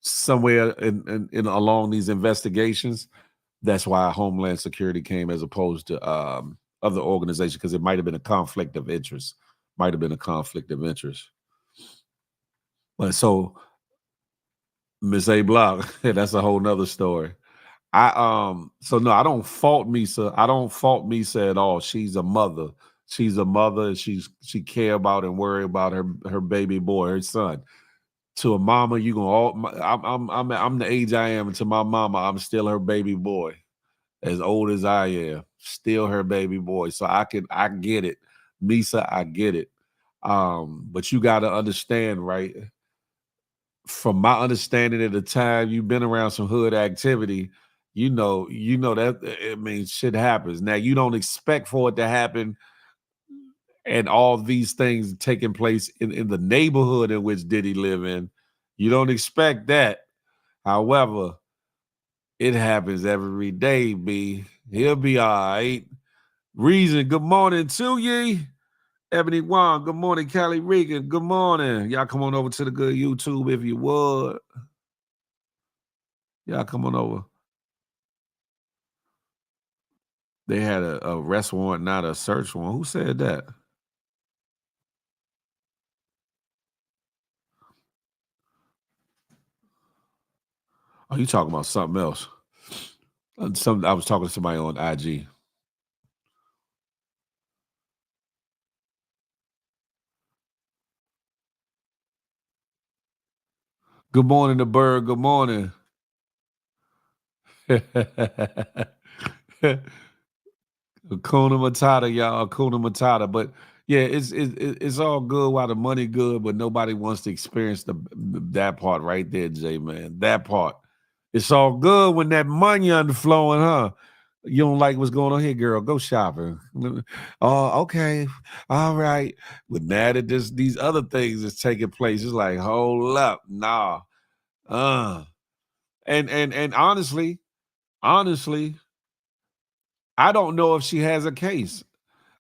somewhere in along these investigations, that's why Homeland Security came as opposed to other organizations, because it might have been a conflict of interest. But so Miss A Block, that's a whole nother story. So no, I don't fault Misa. I don't fault Misa at all. She's a mother. And she care about and worry about her baby boy, her son. To a mama, you gonna I'm the age I am, and to my mama, I'm still her baby boy. As old as I am, still her baby boy. So I get it. Misa, I get it. But you gotta understand, right? From my understanding at the time, you've been around some hood activity, you know that it means shit happens. Now you don't expect for it to happen and all these things taking place in the neighborhood in which Diddy live in. You don't expect that. However, it happens every day, B. He'll be all right. Reason, good morning to ye. Ebony Wong, good morning. Callie Regan, good morning. Y'all come on over to the good YouTube if you would. Y'all come on over. They had a arrest warrant, not a search warrant. Who said that? Oh, you talking about something else? I was talking to somebody on IG. Good morning, the bird. Good morning. Hakuna Matata, y'all. Hakuna Matata. But yeah, it's all good while the money good, but nobody wants to experience that part right there, Jay, man. That part. It's all good when that money underflowing, huh? You don't like what's going on here, girl. Go shopping. Oh, okay. All right. But now that these other things is taking place, it's like, hold up. Nah. And honestly, I don't know if she has a case.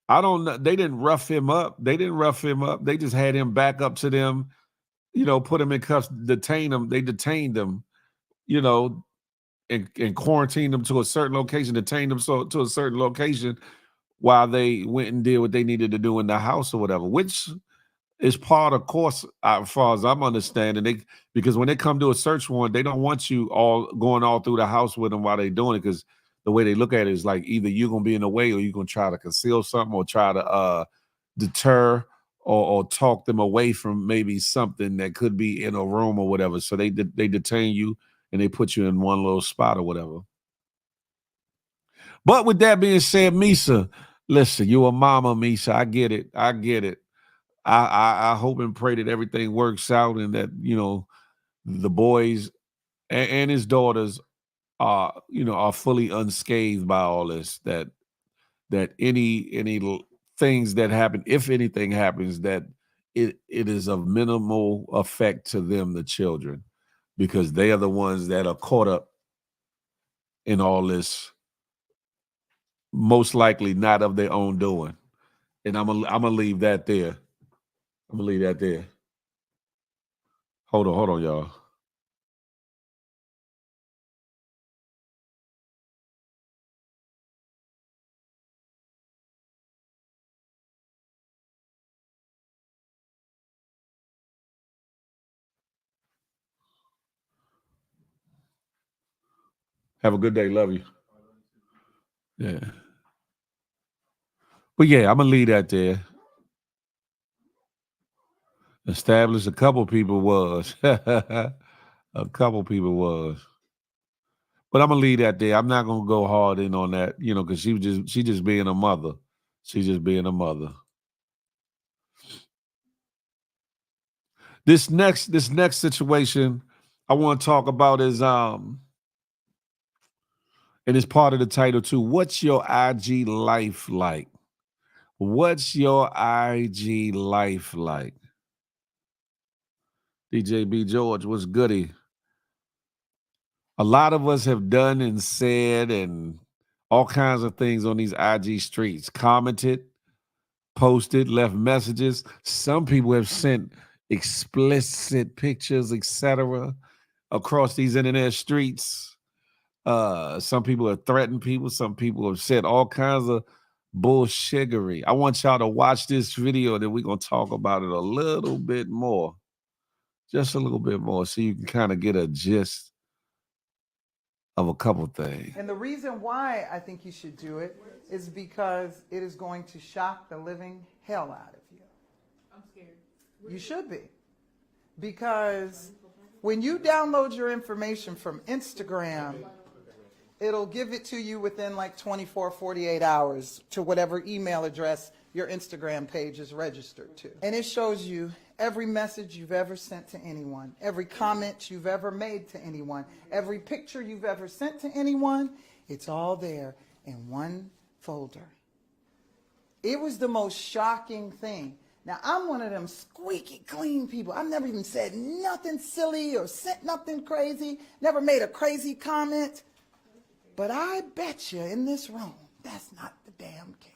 I don't know. They didn't rough him up. They just had him back up to them, put him in cuffs, detain him. They detained him, you know, and quarantined them to a certain location, detained them to a certain location while they went and did what they needed to do in the house or whatever, which is part of course, as far as I'm understanding. Because when they come to a search warrant, they don't want you all going all through the house with them while they're doing it, because the way they look at it is like either you're going to be in the way or you're going to try to conceal something or try to deter or talk them away from maybe something that could be in a room or whatever. So they detain you and they put you in one little spot or whatever. But with that being said, Misa, listen, you a mama, Misa. I get it. I hope and pray that everything works out and that, the boys and his daughters are fully unscathed by all this, that any things that happen, if anything happens, that it is of minimal effect to them, the children, because they are the ones that are caught up in all this, most likely not of their own doing. And I'm gonna leave that there. Hold on, y'all. Have a good day. Love you. Yeah. But yeah, I'm gonna leave that there. Established a couple people was. A couple people was. But I'm gonna leave that there. I'm not gonna go hard in on that, because she just being a mother. She's just being a mother. This next situation I want to talk about is and it's part of the title too. What's your IG life like? What's your IG life like? DJ B. George, what's goody? A lot of us have done and said and all kinds of things on these IG streets. Commented, posted, left messages. Some people have sent explicit pictures, etc., across these internet streets. Some people have threatened people. Some people have said all kinds of bullshiggery. I want y'all to watch this video, and then we're going to talk about it a little bit more. Just a little bit more, so you can kind of get a gist of a couple things. And the reason why I think you should do it is because it is going to shock the living hell out of you. I'm scared. You should be. Because when you download your information from Instagram, it'll give it to you within like 24, 48 hours to whatever email address your Instagram page is registered to. And it shows you every message you've ever sent to anyone, every comment you've ever made to anyone, every picture you've ever sent to anyone. It's all there in one folder. It was the most shocking thing. Now, I'm one of them squeaky clean people. I've never even said nothing silly or sent nothing crazy, never made a crazy comment. But I bet you in this room, that's not the damn case.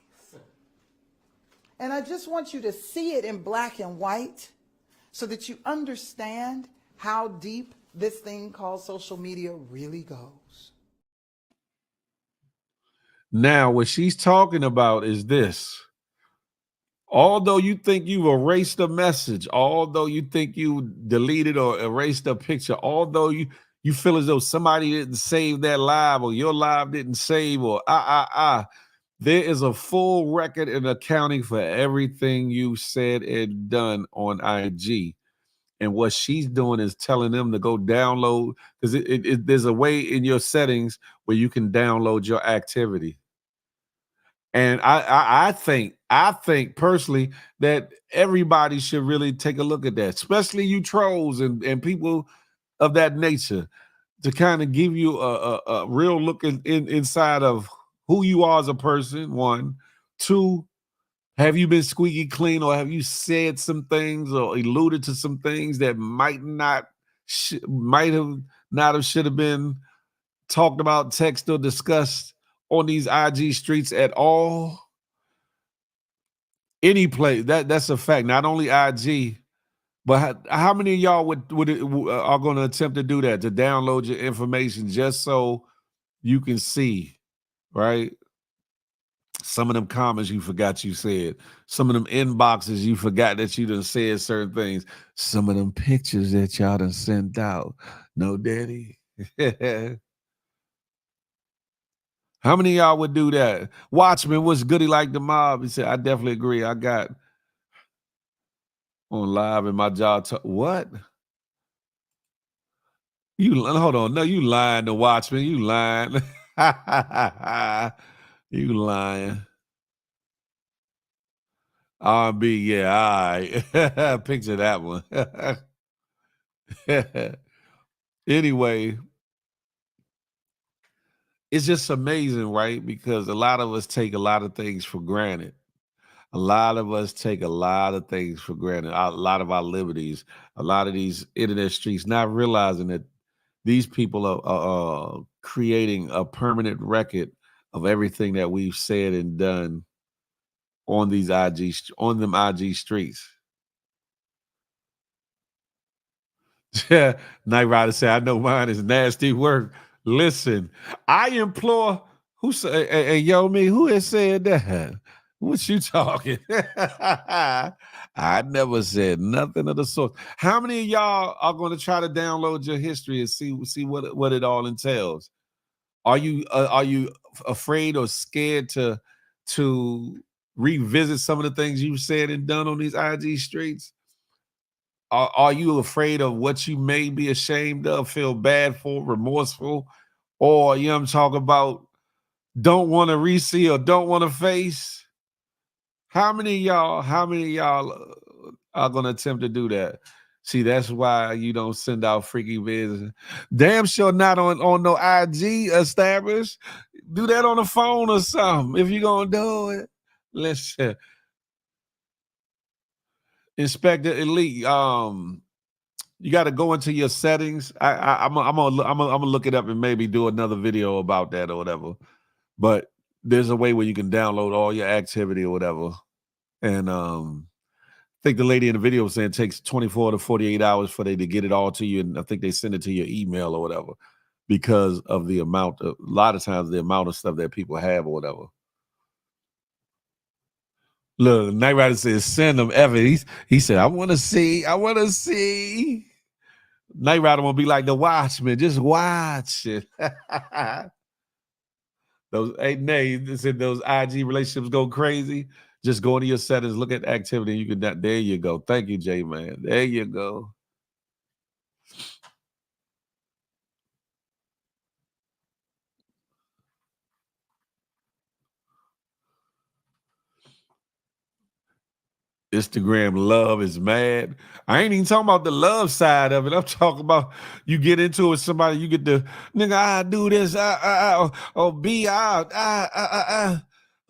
And I just want you to see it in black and white so that you understand how deep this thing called social media really goes. Now, what she's talking about is this. Although you think you've erased a message, although you think you deleted or erased a picture, although you feel as though somebody didn't save that live or your live didn't save or there is a full record and accounting for everything you said and done on IG. And what she's doing is telling them to go download, because there's a way in your settings where you can download your activity. And I think personally that everybody should really take a look at that, especially you trolls and people of that nature. to kind of give you a real look inside of who you are as a person. One, two, have you been squeaky clean, or have you said some things or alluded to some things that might have not should have been talked about, text, or discussed on these IG streets at all? Any place, that's a fact. Not only IG, but how many of y'all are going to attempt to do that, to download your information just so you can see, right? Some of them comments you forgot you said. Some of them inboxes you forgot that you done said certain things. Some of them pictures that y'all done sent out. No, daddy. How many of y'all would do that? Watchman, what's goody like the mob? He said, I definitely agree. I got on live in my job. What? You hold on. No, you lying to Watchman. You lying. You lying. R&B, yeah, all right. Picture that one. Anyway, it's just amazing, right? Because a lot of us take a lot of things for granted. A lot of us take a lot of things for granted. A lot of our liberties, a lot of these internet streets, not realizing that these people are creating a permanent record of everything that we've said and done on these IG streets. Yeah, Night Rider said, I know mine is nasty work. Listen, I implore who say, hey, yo, me, who has said that? What you talking? I never said nothing of the sort. How many of y'all are going to try to download your history and see what it all entails? Are you afraid or scared to revisit some of the things you've said and done on these IG streets? Are you afraid of what you may be ashamed of, feel bad for, remorseful, or you know what I'm talking about, don't want to re-see or don't want to face? How many of y'all are gonna attempt to do that? See, that's why you don't send out freaky vids. Damn sure not on no IG established. Do that on the phone or something if you're gonna do it. Listen, Inspector Elite, you got to go into your settings. I'm gonna look it up and maybe do another video about that or whatever. But there's a way where you can download all your activity or whatever. And I think the lady in the video was saying it takes 24 to 48 hours for they to get it all to you, and I think they send it to your email or whatever because of the amount of, a lot of times, the amount of stuff that people have or whatever. Look, Night Rider says send them Evan. He said, I want to see. Night Rider won't be like the Watchmen. Just watch it. Those IG relationships go crazy. Just go into your settings, look at activity, and you can. There you go. Thank you, J Man. There you go. Instagram love is mad. I ain't even talking about the love side of it. I'm talking about you get into it with somebody, you get the nigga, I do this, or be out,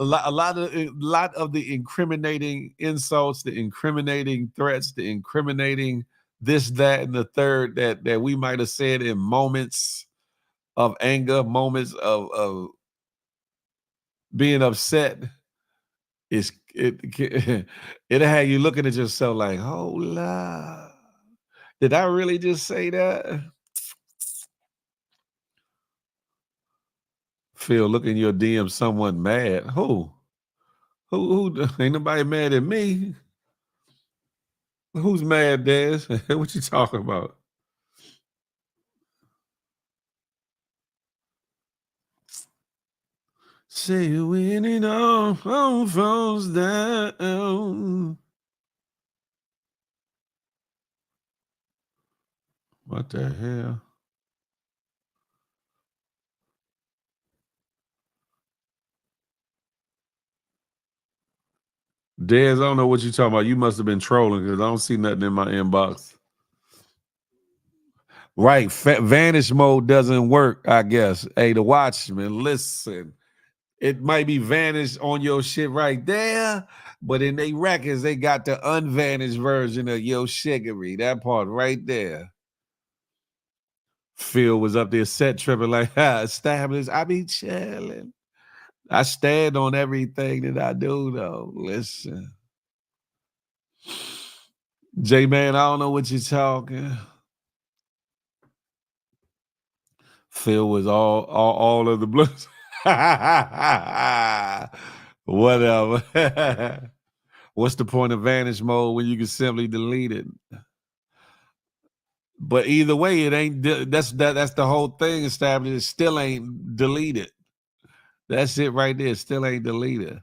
A lot of the incriminating insults, the incriminating threats, the incriminating this, that, and the third that we might have said in moments of anger, moments of being upset. It'll have you looking at yourself like, hold up, did I really just say that? Phil, look in your DM, someone mad. Who ain't nobody mad at me. Who's mad, Des? What you talking about? Say when it all falls down. What the hell? Des, I don't know what you're talking about. You must have been trolling because I don't see nothing in my inbox. Right. Vanish mode doesn't work, I guess. Hey, the Watchman, listen. It might be vanished on your shit right there, but in they records, they got the unvanished version of your shiggery. That part right there. Phil was up there set tripping like, established. I be chilling. I stand on everything that I do, though. Listen. J-Man, I don't know what you're talking. Phil was all of the blues. Whatever. What's the point of vanish mode when you can simply delete it? But either way, it ain't. That's the whole thing established. It still ain't deleted. That's it right there. Still ain't deleted.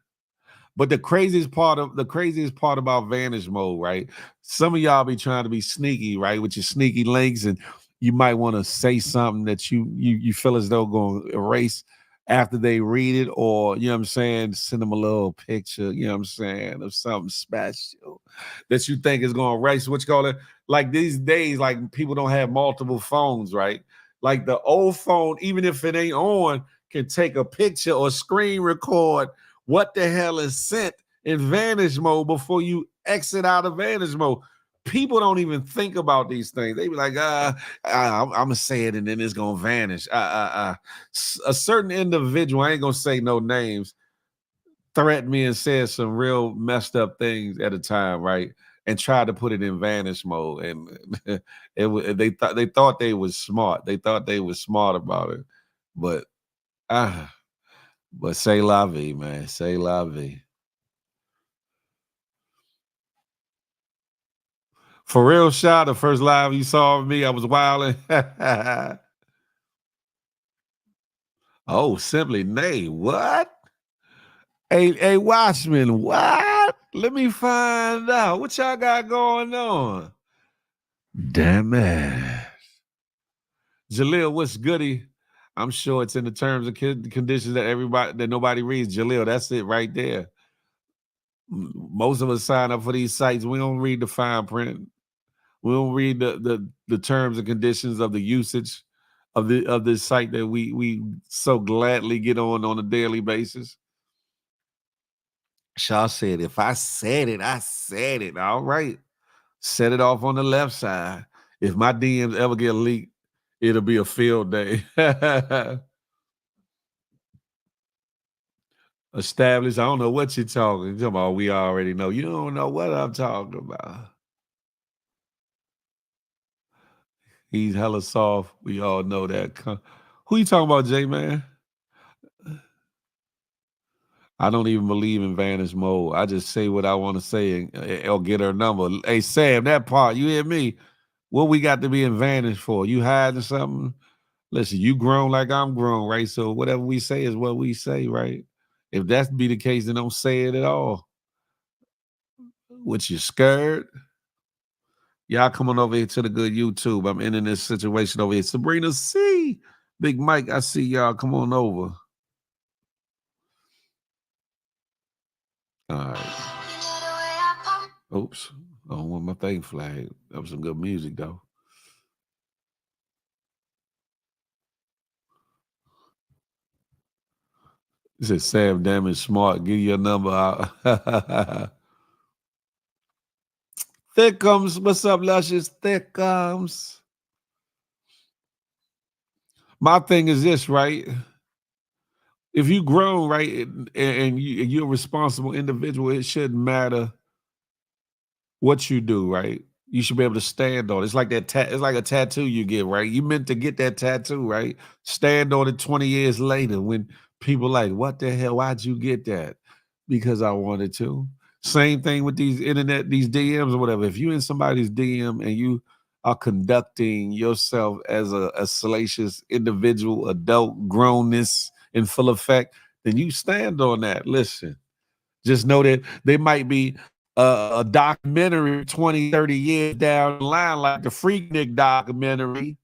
But the craziest part about vanish mode, right? Some of y'all be trying to be sneaky, right, with your sneaky links, and you might want to say something that you feel as though going to erase after they read it, or you know what I'm saying, send them a little picture, you know what I'm saying, of something special that you think is going to erase. What you call it? Like these days, like people don't have multiple phones, right? Like the old phone, even if it ain't on, can take a picture or screen record what the hell is sent in vanish mode before you exit out of vanish mode. People don't even think about these things. They be like, I'm gonna say it and then it's gonna vanish. A certain individual, I ain't gonna say no names, threatened me and said some real messed up things at a time, right? And tried to put it in vanish mode, and they thought they was smart. They thought they was smart about it, but say la vie, man. Say la vie. For real, shot the first live you saw of me, I was wilding. Oh, simply nay. What? Hey, Watchman, what? Let me find out. What y'all got going on? Damn it. Jaleel, what's goody? I'm sure it's in the terms and conditions that nobody reads. Jaleel, that's it right there. Most of us sign up for these sites. We don't read the fine print. We don't read the terms and conditions of the usage of this site that we so gladly get on a daily basis. Shaw said, if I said it, I said it. All right. Set it off on the left side. If my DMs ever get leaked, it'll be a field day. Established. I don't know what you're talking about. We already know. You don't know what I'm talking about. He's hella soft. We all know that. Who you talking about, J-Man? I don't even believe in vanish mode. I just say what I want to say or get her number. Hey, Sam, that part, you hear me? What we got to be in vanish for? You hiding something? Listen, you grown like I'm grown, right? So whatever we say is what we say, right? If that be the case, then don't say it at all. What, you scared? Y'all coming over here to the good YouTube. I'm in this situation over here. Sabrina C. Big Mike, I see y'all. Come on over. All right. Oops. I don't want my thing flagged. That was some good music, though. It said, Sam Damage Smart. Give your number out. Thickums. What's up, Luscious? Thickums. My thing is this, right? If you grown, right, and you're a responsible individual, it shouldn't matter what you do, right? You should be able to stand on it. It's like that. It's like a tattoo you get, right? You meant to get that tattoo, right? Stand on it 20 years later when people like, what the hell? Why'd you get that? Because I wanted to. Same thing with these internet, these DMs or whatever. If you in somebody's DM and you are conducting yourself as a salacious individual, adult, grownness in full effect, then you stand on that. Listen, just know that they might be a documentary 20, 30 years down the line, like the Freaknik documentary,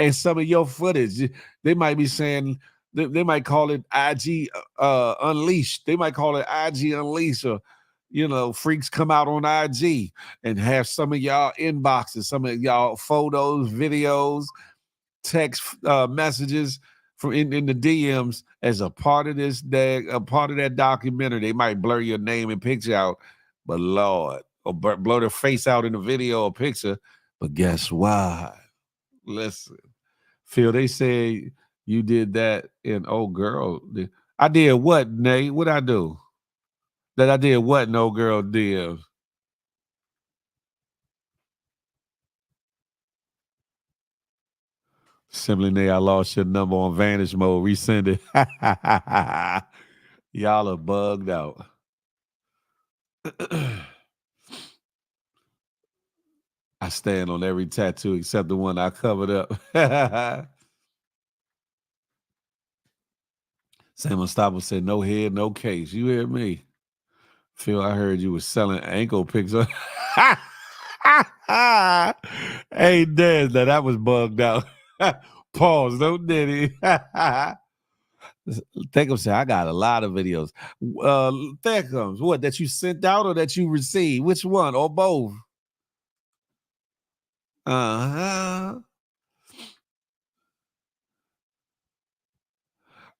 and some of your footage. They might be saying, they might call it IG Unleashed. They might call it IG Unleashed, or freaks come out on IG and have some of y'all inboxes, some of y'all photos, videos, text messages from in the DMs as a part of a part of that documentary. They might blur your name and picture out, but Lord, or blur their face out in the video or picture. But guess why? Listen, Phil, they say you did that in girl. I did what, Nate? What I do? That I did what? No girl did. Simply, Nate, I lost your number on Vantage mode. Resend it. Y'all are bugged out. I stand on every tattoo except the one I covered up. Sam Estable said, no head, no case. You hear me? Phil, I heard you was selling ankle pics. Hey, Des, now that was bugged out. Pause, don't did he? Theckham said, I got a lot of videos. Theckham, what, that you sent out or that you received? Which one, or both? Uh-huh.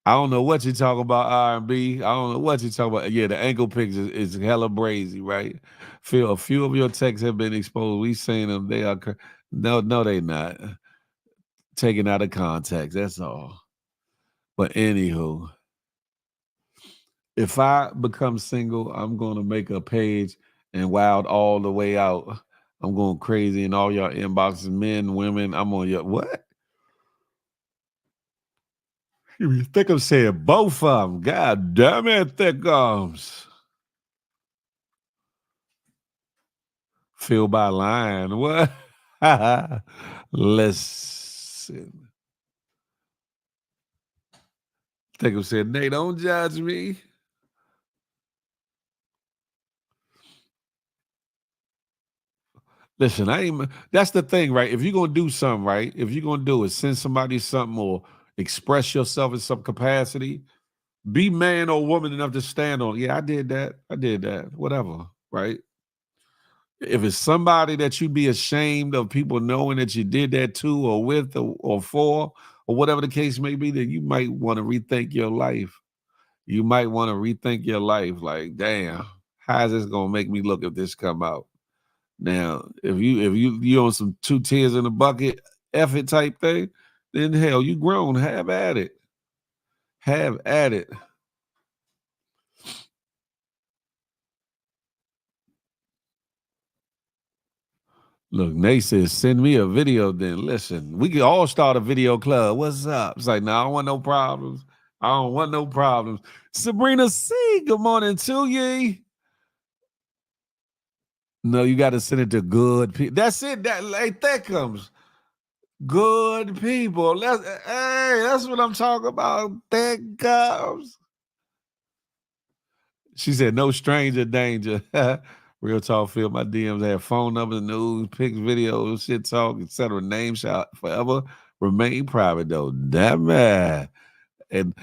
I don't know what you're talking about, R&B. I don't know what you're talking about. Yeah, the ankle pics is hella brazy, right? Phil, a few of your texts have been exposed. We seen them. They are no, they not. Taken out of context. That's all. But anywho, if I become single, I'm gonna make a page and wild all the way out. I'm going crazy in all your inboxes, men, women. I'm on your what? You think I'm saying both of them? God damn it, Thickums. Feel by line. What? Listen. Thickum said, Nate, don't judge me. Listen, that's the thing, right? If you're gonna do something, right? If you're gonna do it, send somebody something or express yourself in some capacity, be man or woman enough to stand on. Yeah, I did that. Whatever, right? If it's somebody that you'd be ashamed of people knowing that you did that to or with or for, or whatever the case may be, then you might want to rethink your life. You might want to rethink your life. Like, damn, how is this gonna make me look if this come out? Now, if you on some two tears in a bucket effort type thing, then hell, you grown. Have at it. Have at it. Look, Nate says, send me a video then. Listen, we can all start a video club. What's up? It's like, no, I don't want no problems. I don't want no problems. Sabrina C, good morning to you. No, you got to send it to good people. That's it. That comes. Good people. That's what I'm talking about. That comes. She said, no stranger danger. Real talk, Phil. My DMs have phone numbers, news, pics, videos, shit talk, etc. Name shall forever remain private, though. Damn it. And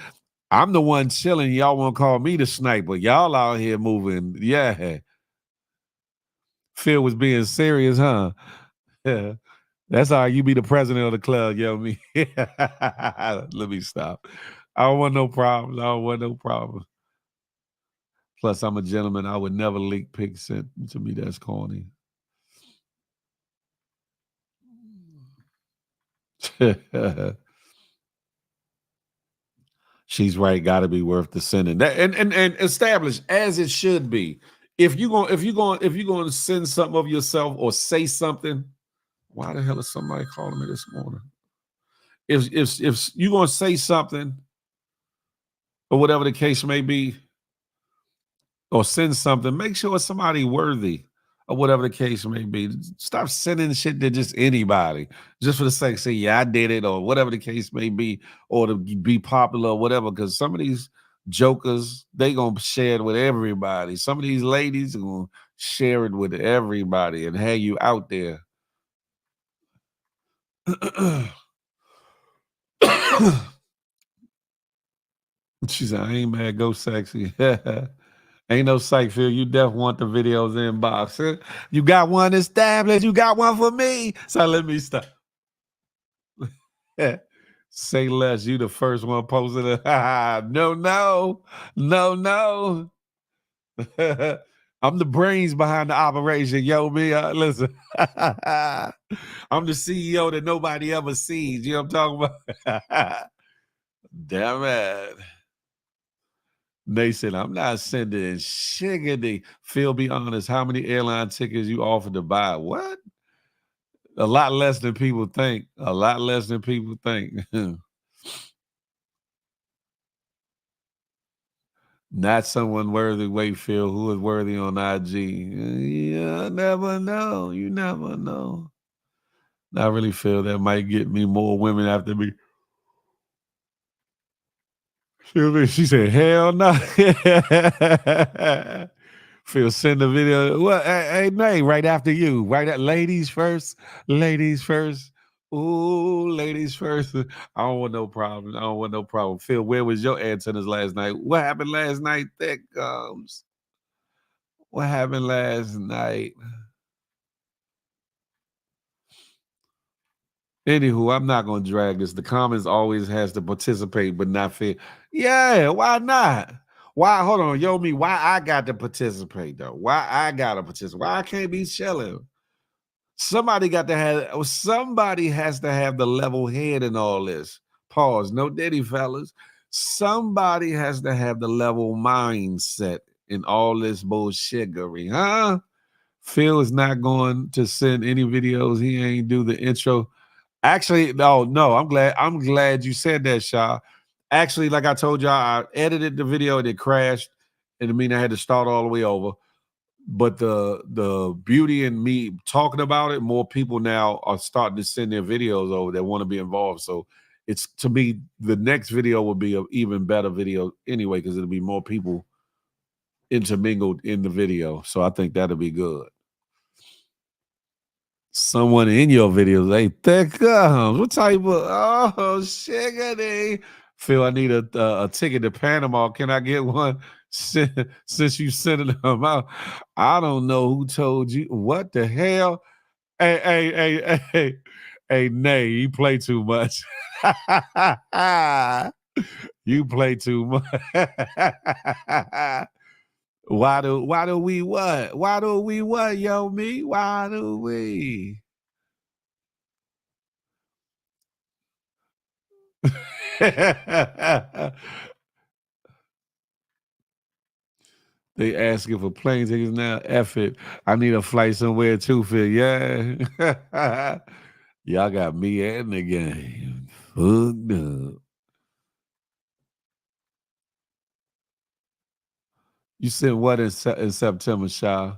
I'm the one chilling. Y'all want to call me the sniper. Y'all out here moving. Yeah. Phil was being serious, huh? Yeah. That's all right. You be the president of the club, yo. Me. Let me stop. I don't want no problems. Plus, I'm a gentleman. I would never leak pics sent to me. That's corny. She's right. Got to be worth the sending. That and established as it should be. If you're going to send something of yourself or say something, why the hell is somebody calling me this morning? If you're going to say something or whatever the case may be, or send something, make sure it's somebody worthy or whatever the case may be. Stop sending shit to just anybody just for the sake of say, yeah, I did it, or whatever the case may be, or to be popular or whatever. Because some of these jokers, they gonna share it with everybody. Some of these ladies are gonna share it with everybody and have you out there. She said, I ain't mad, go sexy. Ain't no psych, Phil. You definitely want the videos inbox. You got one established. You got one for me. So let me stop. Say less. You the first one posted it. No. I'm the brains behind the operation. Yo, me. Listen. I'm the CEO that nobody ever sees. You know what I'm talking about? Damn it. They said, I'm not sending shiggity. Phil, be honest, how many airline tickets you offered to buy? What? A lot less than people think. A lot less than people think. Not someone worthy, wait, Phil, who is worthy on IG. Yeah, never know. You never know. I really feel that might get me more women after me. She said, hell no. Phil, send the video. Well, hey, Nay, right after you. Right at ladies first. Ladies first. Ooh, ladies first. I don't want no problem. Phil, where was your antennas last night? What happened last night? There comes. What happened last night? Anywho, I'm not gonna drag this. The comments always has to participate, but not fit. Yeah, why not? Why? Hold on, yo, me. Why I got to participate though? Why I gotta participate? Why I can't be chilling? Somebody has to have the level head in all this. Pause. No diddy, fellas. Somebody has to have the level mindset in all this bullshittery, huh? Phil is not going to send any videos. He ain't do the intro. Actually, no. I'm glad you said that, Sha. Actually, like I told y'all, I edited the video and it crashed. And it mean I had to start all the way over. But the beauty in me talking about it, more people now are starting to send their videos over that want to be involved. So it's, to me, the next video will be an even better video anyway, because it'll be more people intermingled in the video. So I think that'll be good. Someone in your videos, hey, there comes. What type of, shiggity. Phil, I need a ticket to Panama. Can I get one? Since you sending them out. I don't know who told you. What the hell? Hey, Nay, you play too much. You play too much. Why do we what? Why do we what, yo, me? Why do we? They asking for plane tickets now. F it. I need a flight somewhere too, Phil. Yeah. Y'all got me and the game. Fucked up. You said what in September, Shaw?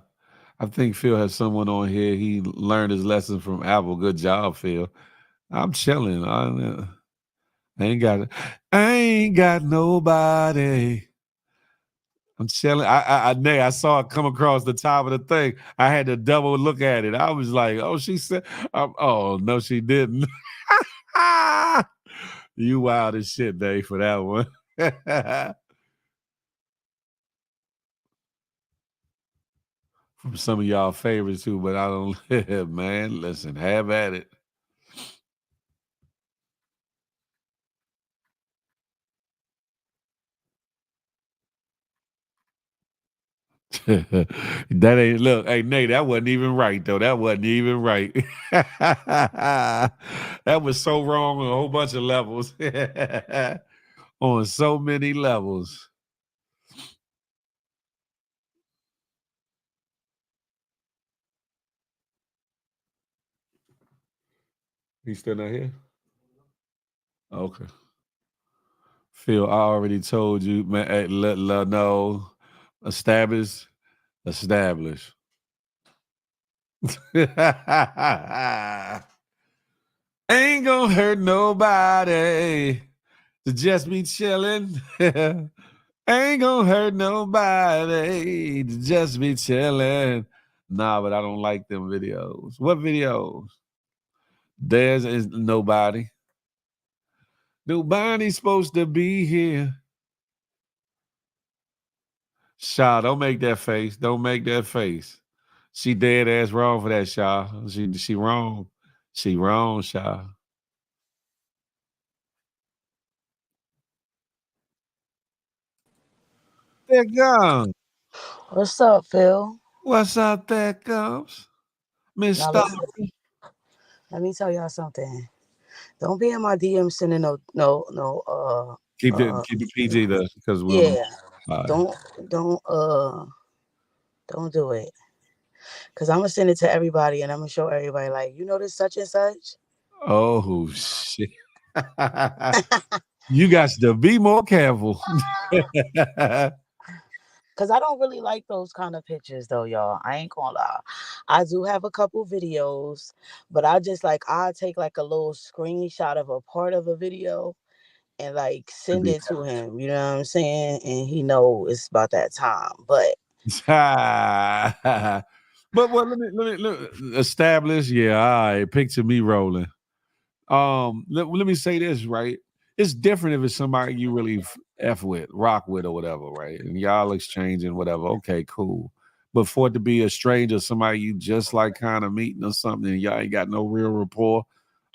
I think Phil has someone on here. He learned his lesson from Apple. Good job, Phil. I'm chilling. I ain't got nobody. I'm chilling. I saw it come across the top of the thing. I had to double look at it. I was like, oh, she said, oh, no, she didn't. You wild as shit, Dave, for that one. From some of y'all favorites too, but I don't, man, listen, have at it. That ain't, look, hey, Nate, that wasn't even right, though. That wasn't even right. That was so wrong on a whole bunch of levels. On so many levels. He's still not here? Okay. Phil, I already told you, man, hey, let know. Establish. Ain't gonna hurt nobody to just be chilling. Ain't gonna hurt nobody to just be chilling. Nah, but I don't like them videos. What videos? Theirs is nobody. Nobody's supposed to be here. Shaw, don't make that face. Don't make that face. She dead ass wrong for that, Shaw. She wrong. She wrong, Shaw. There comes. What's up, Phil? What's up, there comes? Now Mr. listen, let me tell y'all something. Don't be in my DM sending no Keep it PG though, because we'll yeah. Don't don't uh don't do it. Cause I'm gonna send it to everybody and I'm gonna show everybody like, you know this such and such. oh shit. You got to be more careful. Cause I don't really like those kind of pictures though, y'all. I ain't gonna lie. I do have a couple videos, but I take like a little screenshot of a part of a video and like send it to him, you know what I'm saying? And he know it's about that time. But But well, let me establish. Yeah, all right. Picture me rolling. Let me say this, right? It's different if it's somebody you really f with, rock with, or whatever, right? And y'all exchanging whatever. Okay, cool. But for it to be a stranger, somebody you just like kind of meeting or something, and y'all ain't got no real rapport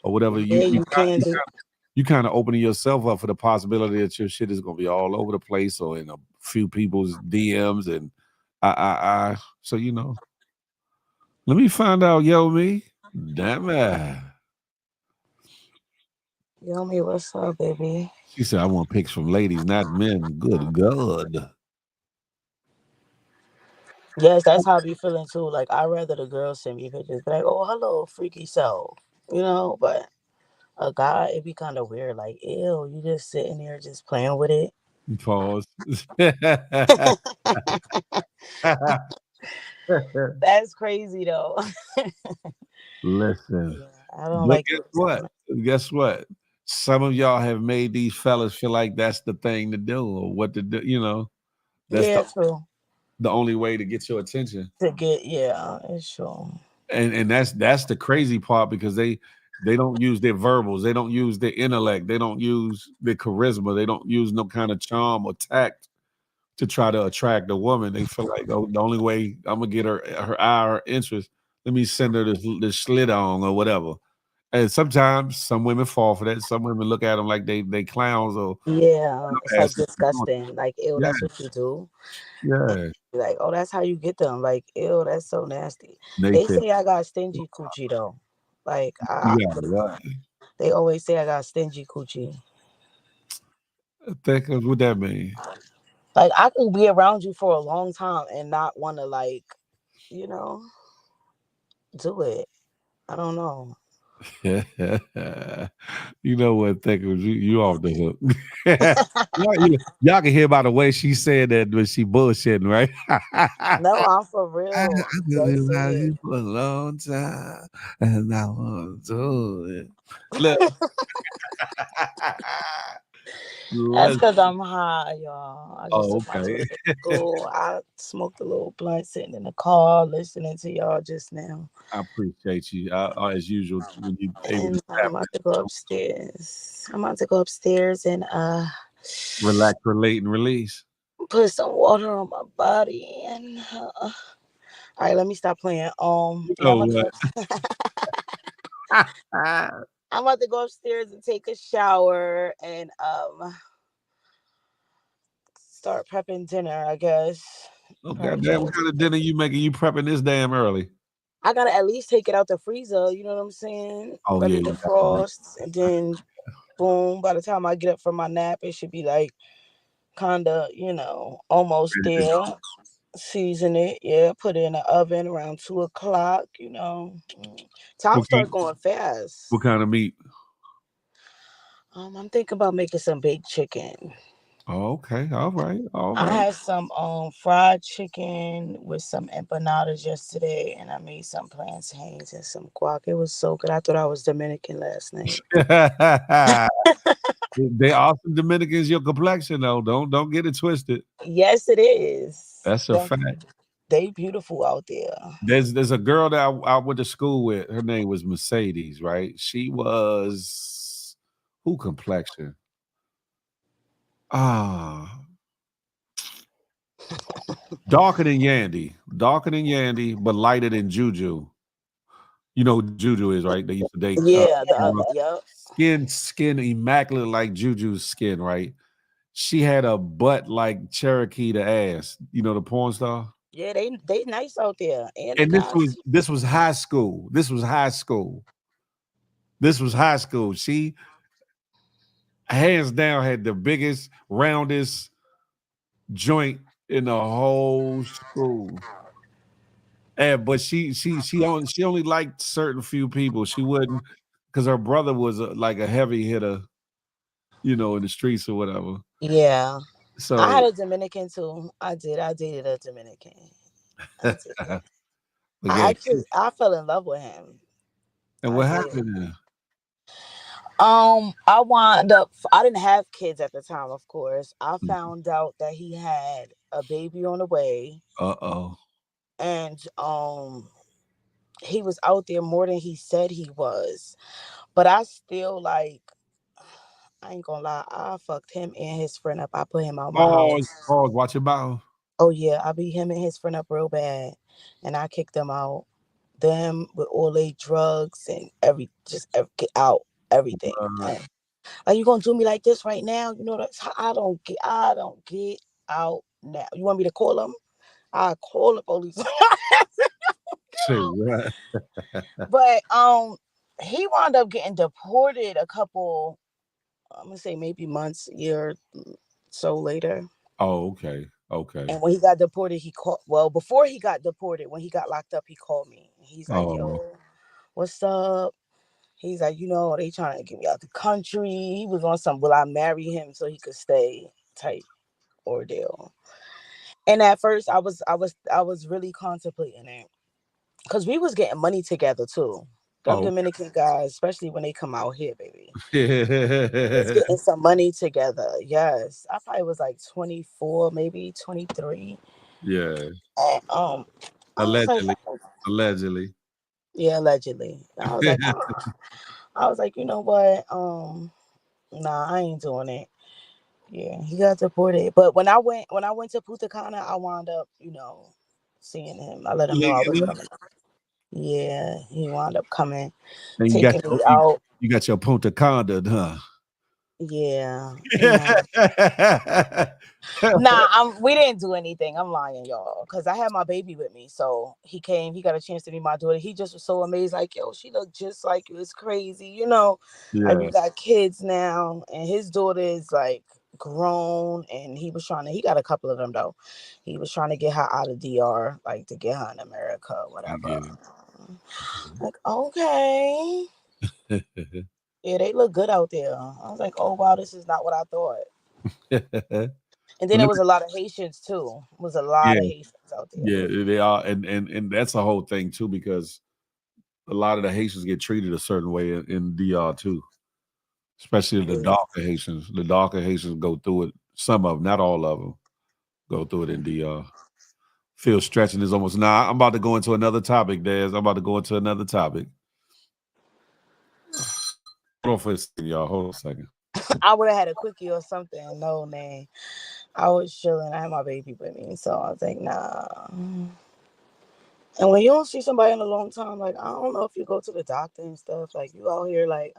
or whatever, yeah, you can do. you kind of opening yourself up for the possibility that your shit is gonna be all over the place or in a few people's DMs, and so let me find out, yo, me. Damn it. Yo, me, what's up, baby? She said, I want pics from ladies, not men. Good God. Yes, that's how I be feeling too. Like I'd rather the girls send me pictures, be like, oh, hello, freaky self, you know. But a guy, it'd be kind of weird. Like, ew, you just sitting there just playing with it. Pause. That's crazy though. Listen, Yeah, I don't but like guess those what? kind of. Guess what? Some of y'all have made these fellas feel like that's the thing to do or what to do. That's Yeah, true. the only way to get your attention. To get, yeah, it's true. And that's the crazy part because they don't use their verbals, they don't use their intellect, they don't use their charisma, they don't use no kind of charm or tact to try to attract a woman. They feel like, oh, the only way I'm gonna get her eye or interest, let me send her this slit on or whatever. And sometimes some women fall for that. Some women look at them like they clowns or Yeah, it's like asses. disgusting. Like, ew, Yeah, that's what you do. And yeah. like, oh, that's how you get them. Like, ew, that's so nasty. They Naked. say I got stingy coochie though. Like, You got what? they always say I got stingy coochie. Think of what that mean. Like, I could be around you for a long time and not want to like, you know, do it. I don't know. You know what? Think of you off the hook. Y'all can hear by the way she said that when she bullshitting, right? No, I'm for I've real. They been say around it. you for a long time, and I want to do it. Look, That's let's. because I'm high, y'all. I just Oh, took my okay. daughter to school. I smoked a little blunt sitting in the car listening to y'all just now. I appreciate you. As usual, when you able to And I'm tap about to go upstairs. I'm about to go upstairs and relax, relate, and release. put some water on my body. And all right, let me stop playing. Yeah, Oh, what? I'm about to go upstairs and take a shower and start prepping dinner. I guess Oh, probably goddamn! try What to. kind of dinner you making? You prepping this damn early? I gotta at least take it out the freezer. You know what I'm saying? Oh Let yeah, it you got to. defrost, and then boom. By the time I get up from my nap, it should be like kind of, almost there. Season it, yeah. Put it in the oven around 2 o'clock. Time What kind? start going fast. What kind of meat? I'm thinking about making some baked chicken. Oh, okay. All right. All I right. had some fried chicken with some empanadas yesterday, and I made some plantains and some guac. It was so good. I thought I was Dominican last night. They are some Dominicans your complexion though. Don't get it twisted. Yes, it is. That's a fact. They beautiful out there. There's a girl that I went to school with. Her name was Mercedes, right? She was who complexion? Ah, Darker than Yandy, but lighter than Juju. You know who Juju is, right? They used to date. Yeah, the other. Yep. Skin immaculate like Juju's skin, right? She had a butt like Cherokee the ass. You know the porn star. Yeah, they nice out there, and the And guys. this was high school. This was high school. This was high school. She hands down had the biggest, roundest joint in the whole school. And but she only liked certain few people. She wouldn't because her brother was like a heavy hitter, you know, in the streets or whatever. Yeah, I had So, a Dominican too. I did. I dated a Dominican. I did. I again, actually I fell in love with him. and I what did. happened there? I wound up. I didn't have kids at the time, of course. I found out that he had a baby on the way, Uh-oh. and he was out there more than he said he was. But I still like. I ain't gonna lie. I fucked him and his friend up. I put him out my Pause, house. pause, watch your mouth. Oh yeah, I beat him and his friend up real bad, and I kicked them out. Them with all they drugs and get out everything. Are you gonna do me like this right now? You know that's how I don't get out now. You want me to call them? I call the police. Say what? But he wound up getting deported a couple, I'm gonna say maybe months, year so later. Oh, okay. Okay. And when he got deported, he called. Well, before he got deported, when he got locked up, he called me. He's like, Oh, "Yo, what's up?" He's like, they trying to get me out the country. He was on some, will I marry him so he could stay type ordeal. And at first, I was really contemplating it because we was getting money together too. Them oh. Dominican guys, especially when they come out here, baby, was Yeah. getting some money together. Yes, I probably was like 24, maybe 23. Yeah. And I was like, Allegedly. Allegedly. yeah, allegedly. I was like, you know what? Nah, I ain't doing it. Yeah, he got deported. But when I went to Punta Cana, I wound up, seeing him. I let him know I was Legally. coming. Yeah, he wound up coming, And taking me out. you got your Punta Cana, huh? Yeah, Yeah. Nah, we didn't do anything. I'm lying, y'all, because I had my baby with me. So he came. He got a chance to meet my daughter. He just was so amazed, like, yo, she looked just like you. It's crazy, Like we got kids now, and his daughter is like grown, and he got a couple of them though. He was trying to get her out of DR, like to get her in America, I whatever. get it. Like, okay. Yeah, they look good out there. I was like, oh wow, this is not what I thought. And then Well, there was a lot of Haitians too. It was a lot of yeah, Haitians out there. yeah, they are, and that's a whole thing too because a lot of the Haitians get treated a certain way in DR too, especially the darker Haitians. The darker Haitians go through it. Some of them, not all of them, go through it in DR. Phil stretching is almost now. I'm about to go into another topic, Daz. I'm about to go into another topic. Hold on for a second, y'all. Hold on a second. I would have had a quickie or something. No, man. I was chilling. I had my baby with me. So I was like, nah. And when you don't see somebody in a long time, like, I don't know if you go to the doctor and stuff. Like, you out here, like,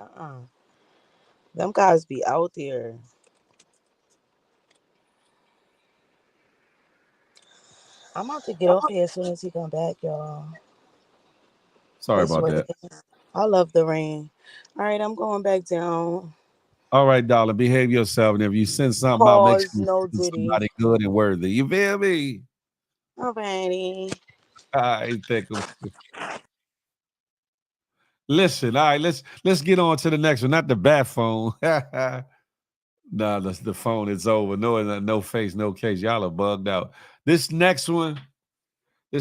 them guys be out there. I'm about to get off here as soon as he come back, y'all. Sorry It's about that. raining. I love the rain. All right, I'm going back down. All right, darling, behave yourself. And if you send something out, make sure Pause, you no send Diddy. somebody good and worthy. You feel me? Alrighty. I think. Listen, all right, let's get on to the next one. Not the bat phone. Nah, the phone is over. No face, no case. Y'all are bugged out. This next one. I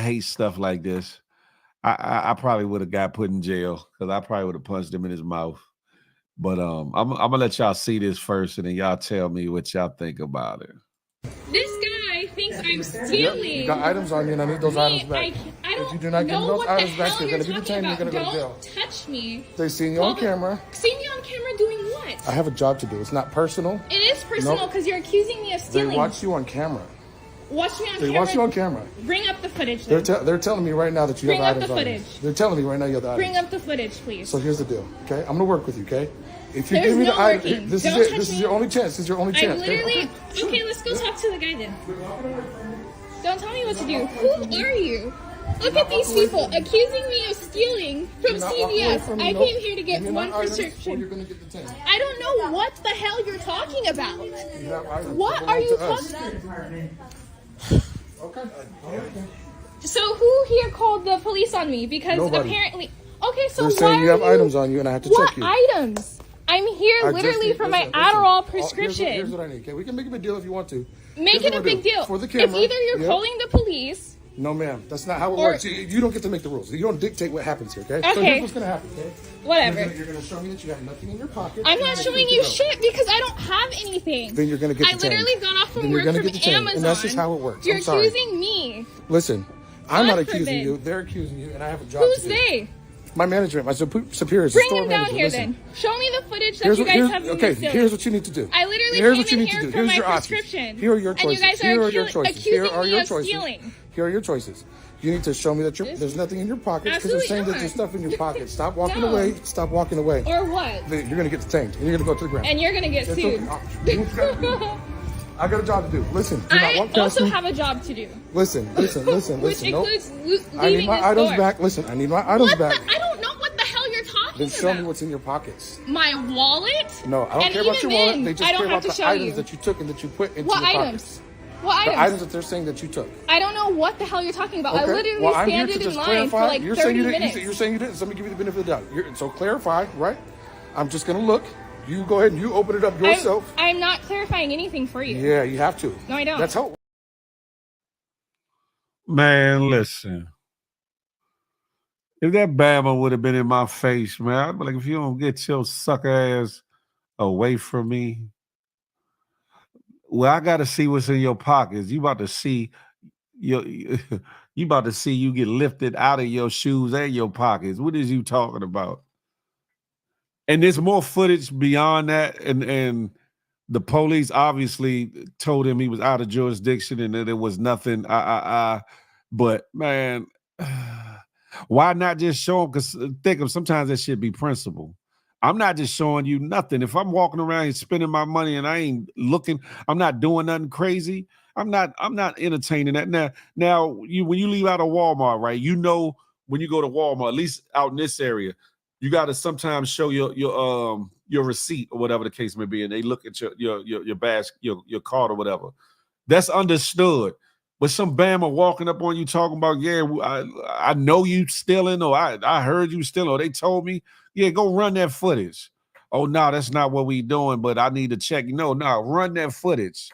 hate stuff like this. I probably would have got put in jail because I probably would have punched him in his mouth. But I'm gonna let y'all see this first, and then y'all tell me what y'all think about it. This guy thinks I'm stealing. Yep, you got items on you, and I need those items back. I don't if you do not give me those items back, you're you're gonna be detained. You're gonna go to jail. Don't touch me. They seen you on camera. See me on camera doing what? I have a job to do. It's not personal. It is personal because you're accusing me of stealing. They watch you on camera. Watch me on camera. They watch you on camera. Bring up the footage. Then. They're telling me right now that you Bring have up items the on you. footage. They're telling me right now you have the items. Bring up the footage, please. So here's the deal, okay? I'm gonna work with you, okay? If you There's give me no the item, working. this Don't is it. touch This is me. your only chance. This is your only I chance. literally. Okay, let's go talk to the guy then. Don't tell me what to do. Who are you? Look at these people accusing me of stealing from CVS. I came here to get one prescription. You're gonna get the 10. I don't know what the hell you're talking about. What are you talking about? Okay. So who here called the police on me? Because Nobody. apparently... Okay, so They're why saying you have are items on you and I have to What check you. items? I'm here literally for my Adderall prescription. Here's what I need. Okay, we can make a big deal if you want to. Make it a big deal. For the camera. If either you're calling the police... No, ma'am. That's not how it works. You don't get to make the rules. You don't dictate what happens here, okay? So Okay. here's what's going to happen, okay? Whatever. You're going to show me that you have nothing in your pocket. I'm not showing you shit because I don't have anything. Then you're going to get the 10. I literally got off from Then you're work gonna from get the 10. Amazon. And that's just how it works. You're I'm sorry. accusing me. Listen, I'm God not accusing forbid. you. They're accusing you, and I have a job Who's to do. they? My management, my superiors, Bring store him down manager. here Listen. then. Show me the footage that you guys have been okay, stealing. here's what you need to do. I literally Here's came what you in need to here do. for Here's my your options. prescription. Here are your And you choices. guys Here are are your choices. accusing Here are me your of choices. stealing. Here are your choices. You need to show me that there's nothing in your pockets because they're Absolutely saying that not. there's stuff in your pocket. Stop walking No. away. Stop walking away. Or what? You're going to get detained and you're going to go to the ground. And you're going to get It's sued. okay. I got a job to do. Listen, do not I walk past also me. have a job to do. Listen. Which Nope. includes leaving I need my this items store. back. Listen, I need my items What back. the? I don't know what the hell you're talking Then show about. me what's in your pockets. My wallet? No, I don't And care about even your wallet. then, They I just don't care have about to the show items you. that you took and that you put into What your items? pockets. What The items? items that they're saying that you took. I don't know what the hell you're talking about. I Okay. literally Well, I'm here standed to in just line clarify. for like You're 30 saying you minutes. didn't. You're saying you didn't. So let me give you the benefit of the doubt. So clarify, right? I'm just gonna look. You go ahead and you open it up yourself. I'm not clarifying anything for you. Yeah, you have to. No, I don't. That's how. Man, listen. If that Bama would have been in my face, man, I'd be like, if you don't get your sucker ass away from me, well, I got to see what's in your pockets. You about to see you about to see you get lifted out of your shoes and your pockets. What is you talking about? And there's more footage beyond that, and the police obviously told him he was out of jurisdiction and that there was nothing. But man, why not just show him? Because think of sometimes that should be principle. I'm not just showing you nothing. If I'm walking around and spending my money and I ain't looking, I'm not doing nothing crazy. I'm not entertaining that. Now when you leave out of Walmart, right? You know when you go to Walmart, at least out in this area, you got to sometimes show your receipt or whatever the case may be, and they look at your badge, your card or whatever. That's understood. But some Bama walking up on you talking about, yeah, I know you stealing, or I heard you stealing, or they told me, yeah, go run that footage. Oh, no, that's not what we doing, but I need to check. No, run that footage.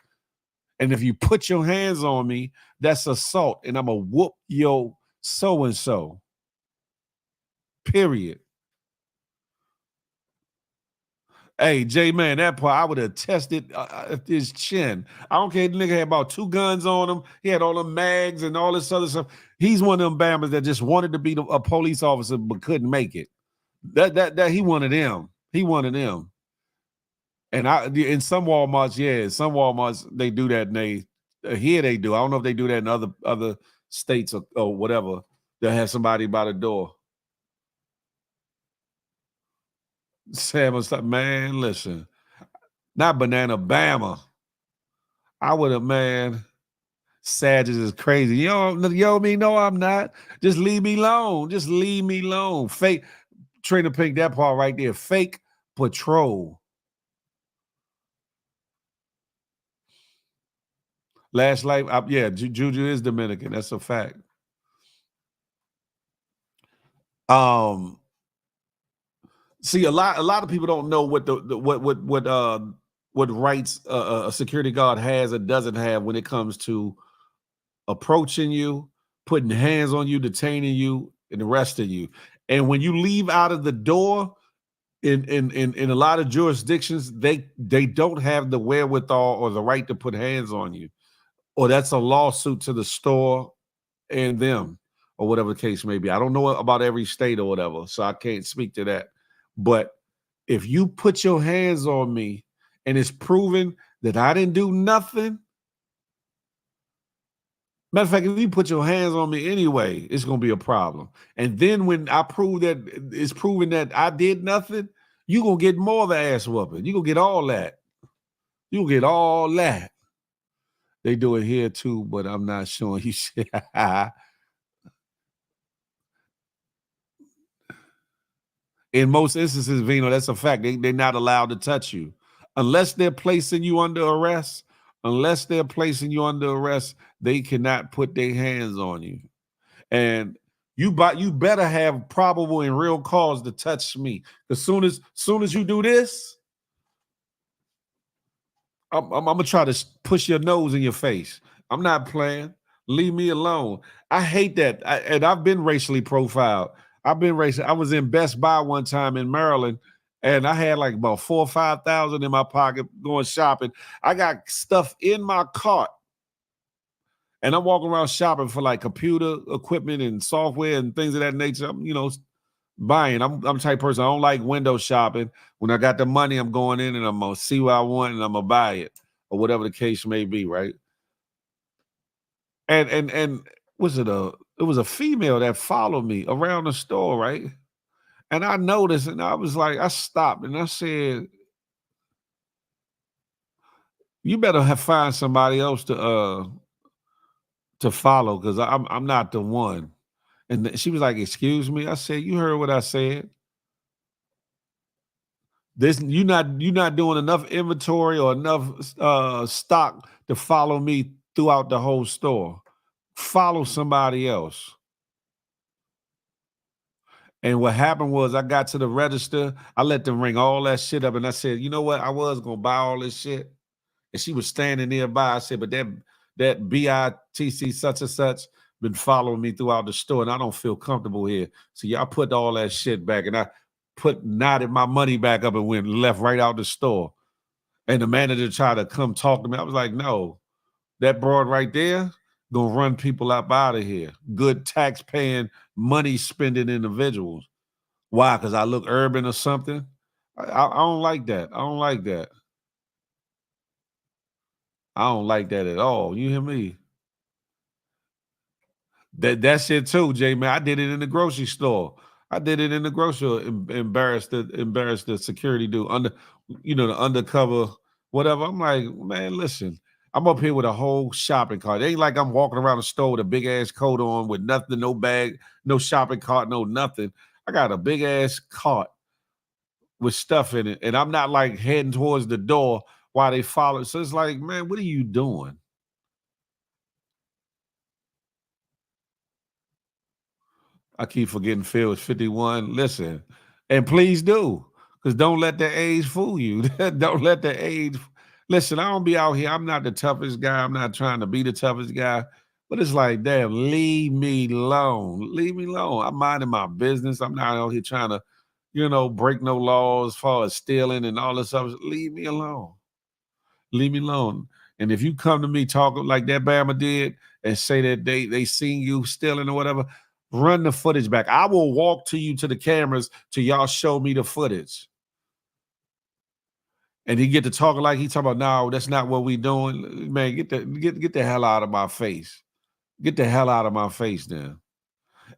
And if you put your hands on me, that's assault, and I'm going to whoop your so-and-so. Period. Hey, J-Man, that part, I would have tested his chin. I don't care. The nigga had about 2 guns on him. He had all them mags and all this other stuff. He's one of them Bammers that just wanted to be a police officer but couldn't make it. That he wanted them. He wanted them. And in some Walmarts, they do that. And here they do. I don't know if they do that in other states or whatever. They have somebody by the door. Sam was like, man, listen, not Banana Bama. I would have, man, Sages is crazy. Yo, me, no, I'm not. Just leave me alone. Just leave me alone. Fake, Trina Pink, that part right there. Fake patrol. Last life, yeah, Juju is Dominican. That's a fact. See, a lot of people don't know what what rights a security guard has or doesn't have when it comes to approaching you, putting hands on you, detaining you, and arresting you. And when you leave out of the door, in a lot of jurisdictions, they don't have the wherewithal or the right to put hands on you, or that's a lawsuit to the store and them, or whatever the case may be. I don't know about every state or whatever, so I can't speak to that. But If you put your hands on me and it's proven that I didn't do nothing, matter of fact, if you put your hands on me anyway, it's gonna be a problem. And then when I prove that it's proven that I did nothing, you gonna get more of the ass whooping. You gonna get all that. You gonna get all that. They do it here too, but I'm not showing you shit. In most instances, Vino, that's a fact. They're not allowed to touch you. Unless they're placing you under arrest, they cannot put their hands on you. And you better have probable and real cause to touch me. As soon as you do this, I'm gonna try to push your nose in your face. I'm not playing. Leave me alone. I hate that. And I've been racially profiled. I was in Best Buy one time in Maryland, and I had like about 4,000 or 5,000 in my pocket going shopping. I got stuff in my cart, and I'm walking around shopping for like computer equipment and software and things of that nature. I'm, buying. I'm the type of person, I don't like window shopping. When I got the money, I'm going in and I'm gonna see what I want and I'm gonna buy it, or whatever the case may be, right? And it was a female that followed me around the store, right? And I noticed, and I was like, I stopped and I said, you better find somebody else to follow, because I'm not the one. And she was like, excuse me. I said, you heard what I said. This you're not doing enough inventory or enough stock to follow me throughout the whole store. Follow somebody else. And what happened was, I got to the register, I let them ring all that shit up, and I said, you know what? I was gonna buy all this shit. And she was standing nearby. I said, but that BITC such and such been following me throughout the store, and I don't feel comfortable here. So y'all put all that shit back, and I nodded my money back up and went left right out the store. And the manager tried to come talk to me. I was like, no, that broad right there gonna run people up out of here. Good tax-paying, money-spending individuals. Why? Because I look urban or something? I don't like that. I don't like that. I don't like that at all. You hear me? That's it too, Jay, man. I did it in the grocery store. I did it in the grocery. Embarrassed the security dude the undercover whatever. I'm like, man, listen. I'm up here with a whole shopping cart. It ain't like I'm walking around the store with a big ass coat on with nothing, no bag, no shopping cart, no nothing. I got a big ass cart with stuff in it, and I'm not like heading towards the door while they follow. So it's like, man, what are you doing? I keep forgetting Phil is 51. Listen, and please do, because don't let the age fool you. Don't let the age. Listen, I don't be out here. I'm not the toughest guy. I'm not trying to be the toughest guy. But it's like, damn, leave me alone. Leave me alone. I'm minding my business. I'm not out here trying to, break no laws as far as stealing and all this stuff. Leave me alone. Leave me alone. And if you come to me talking like that Bama did and say that they seen you stealing or whatever, run the footage back. I will walk to you to the cameras till y'all show me the footage. And he get to talking like he talking about, no, that's not what we doing. Man, get the hell out of my face. Get the hell out of my face then.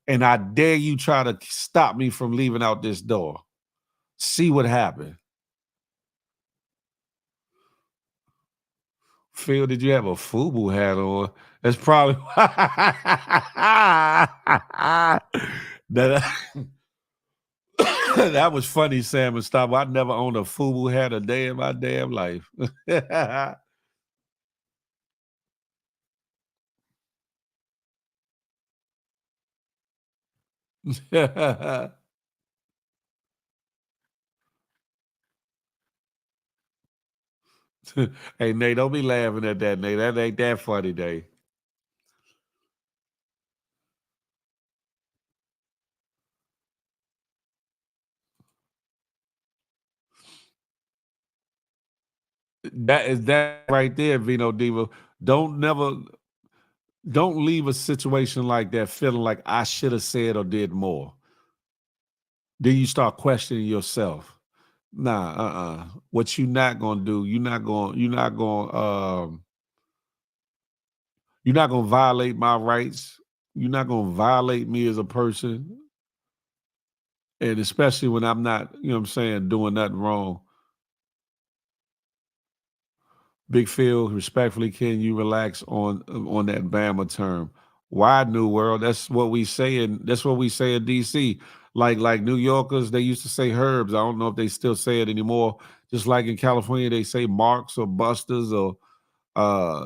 And I dare you try to stop me from leaving out this door. See what happened. Phil, did you have a FUBU hat on? That's probably that was funny, Sam and Stop. I never owned a FUBU hat a day in my damn life. Hey, Nate, don't be laughing at that, Nate. That ain't that funny, Nate. That is that right there, Vino Diva. Don't leave a situation like that feeling like I should have said or did more. Then you start questioning yourself. Nah, What you not gonna do? You're not gonna violate my rights. You're not gonna violate me as a person. And especially when I'm not, you know what I'm saying, doing nothing wrong. Big Phil, respectfully, can you relax on that Bama term? Why New World? That's what we say in DC. Like New Yorkers, they used to say herbs. I don't know if they still say it anymore. Just like in California, they say Marks or Busters, or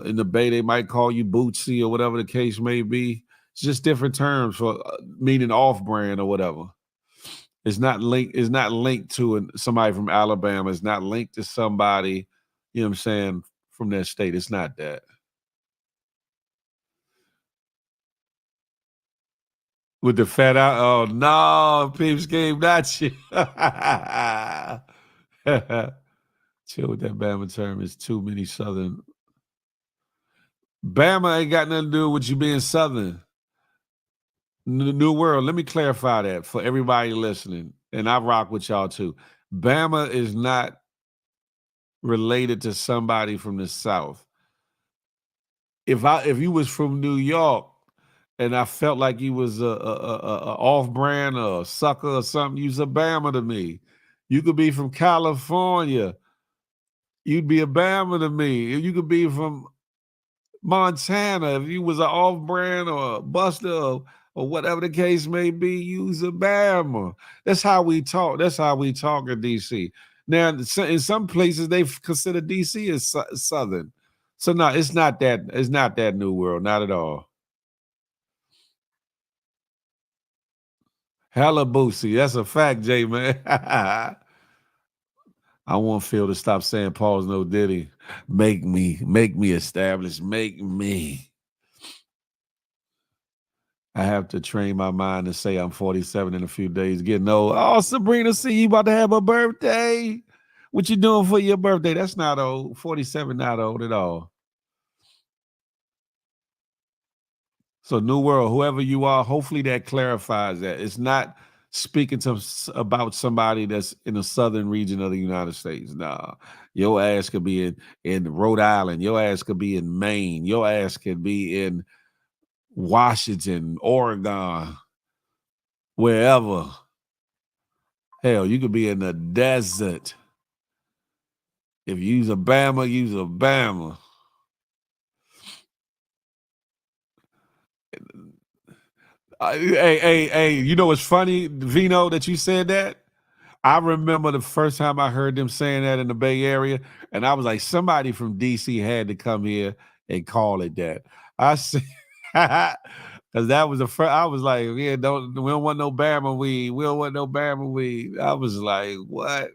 in the Bay, they might call you Bootsy or whatever the case may be. It's just different terms for meaning off brand or whatever. It's not linked. It's not linked to somebody from Alabama. It's not linked to somebody, you know what I'm saying, from that state. It's not that. With the fat out. Oh no, Peeps game, not you. Chill with that Bama term. It's too many Southern. Bama ain't got nothing to do with you being Southern. New World. Let me clarify that for everybody listening, and I rock with y'all too. Bama is not related to somebody from the South. If you was from New York and I felt like you was a off brand or a sucker or something, you's a Bama to me. You could be from California, you'd be a Bama to me. You could be from Montana, if you was an off brand or a buster or whatever the case may be, you's a Bama. That's how we talk. That's how we talk in DC. Now, in some places, they consider DC as Southern. So no, it's not that. It's not that New World. Not at all. Hella Boosie. That's a fact, Jay, man. I want Phil to stop saying Paul's no Diddy. Make me establish. Make me. I have to train my mind to say I'm 47 in a few days, getting old. Oh, Sabrina, see you about to have a birthday. What you doing for your birthday? That's not old. 47, not old at all. So, New World, whoever you are, hopefully that clarifies that. It's not speaking about somebody that's in the southern region of the United States. Nah, your ass could be in Rhode Island. Your ass could be in Maine. Your ass could be in Washington, Oregon, wherever. Hell, you could be in the desert. If you's a Bama, you's a Bama. Hey, you know what's funny, Vino, that you said that? I remember the first time I heard them saying that in the Bay Area, and I was like, somebody from DC had to come here and call it that. I said, because that was the first, I was like, yeah, we don't want no Bama weed. We don't want no Bama weed. I was like, what?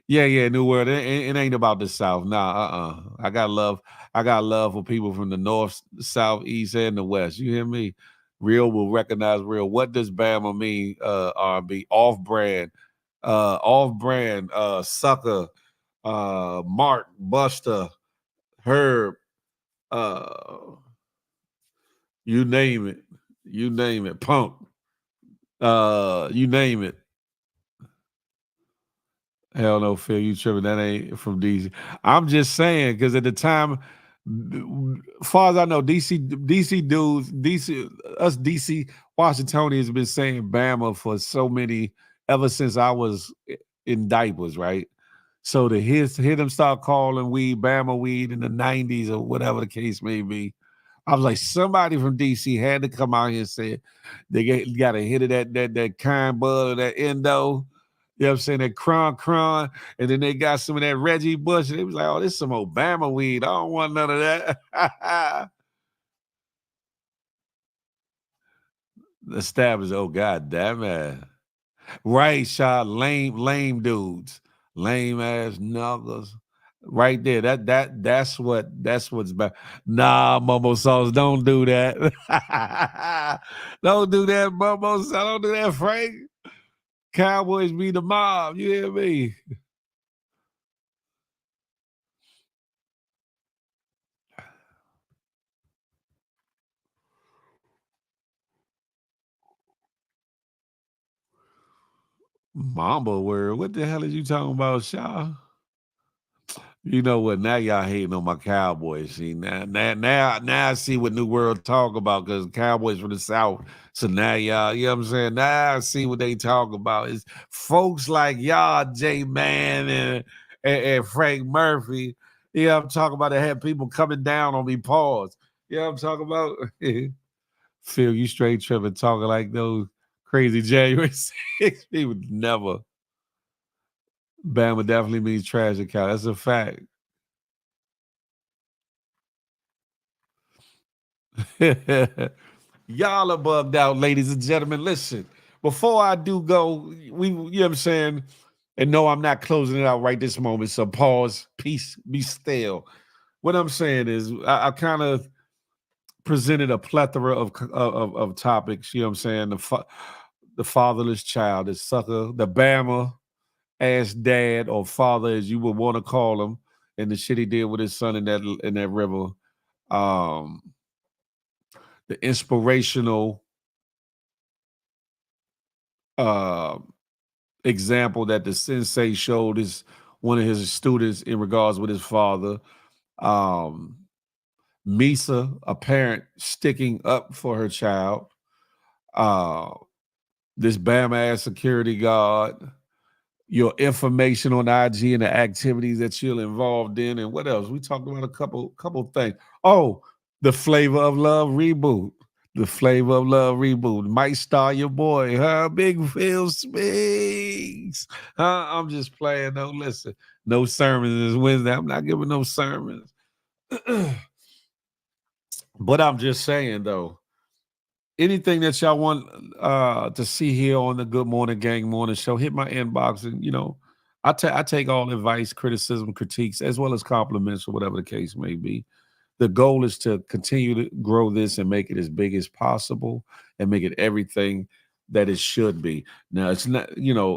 Yeah, New World. It ain't about the South. Nah, I got love. I got love for people from the North, South, East, and the West. You hear me? Real will recognize real. What does Bama mean? R&B off brand, sucker, Mark, Buster, Herb, uh, you name it, Punk, you name it. Hell no, Phil, you tripping. That ain't from DC. I'm just saying, because at the time, far as I know, DC dudes, DC Washingtonians have been saying Bama for so many, ever since I was in diapers, right? So to hear them start calling weed Bama weed in the 90s or whatever the case may be, I was like, somebody from DC had to come out here and say they got a hit of that kind bud or that endo. You know what I'm saying? That cron. And then they got some of that Reggie Bush. And it was like, oh, this is some Obama weed. I don't want none of that. Established. Oh, God damn it. Right, shot. Lame dudes. Lame ass knuckles. Right there. That's what's bad. Nah, Momo Sauce, don't do that. Don't do that, Momo Sauce. Don't do that, Frank. Cowboys be the mob. You hear me? Mamba World. What the hell are you talking about, Shaw? You know what? Now y'all hating on my Cowboys. See, now I see what New World talk about because Cowboys from the South. So now y'all, you know what I'm saying? Now I see what they talk about. It's folks like y'all, J Man and Frank Murphy. Yeah, I'm talking about. They had people coming down on me. Pause. Yeah, I'm talking about. Phil, you straight tripping, talking like those crazy January 6 people. Never. Bama definitely means trash account. That's a fact. Y'all are bugged out, ladies and gentlemen. Listen, before I do go, you know what I'm saying? And no, I'm not closing it out right this moment. So pause, peace, be still. What I'm saying is I kind of presented a plethora of topics, you know what I'm saying? The fatherless child, the sucker, the Bama ass dad or father, as you would want to call him, and the shit he did with his son in that river. Um, the inspirational uh, example that the sensei showed his one of his students in regards with his father. Um, Misa, a parent sticking up for her child. Uh, this Bam ass security guard. Your information on IG and the activities that you're involved in, and what else? We talked about a couple things. Oh, the Flavor of Love reboot. The Flavor of Love reboot might star your boy, huh? Big Phil Speaks. Huh? I'm just playing. No, listen. No sermons this Wednesday. I'm not giving no sermons. But I'm just saying though, anything that y'all want to see here on the Good Morning Gang Morning Show, hit my inbox, and I take all advice, criticism, critiques, as well as compliments or whatever the case may be. The goal is to continue to grow this and make it as big as possible and make it everything that it should be. Now, it's not,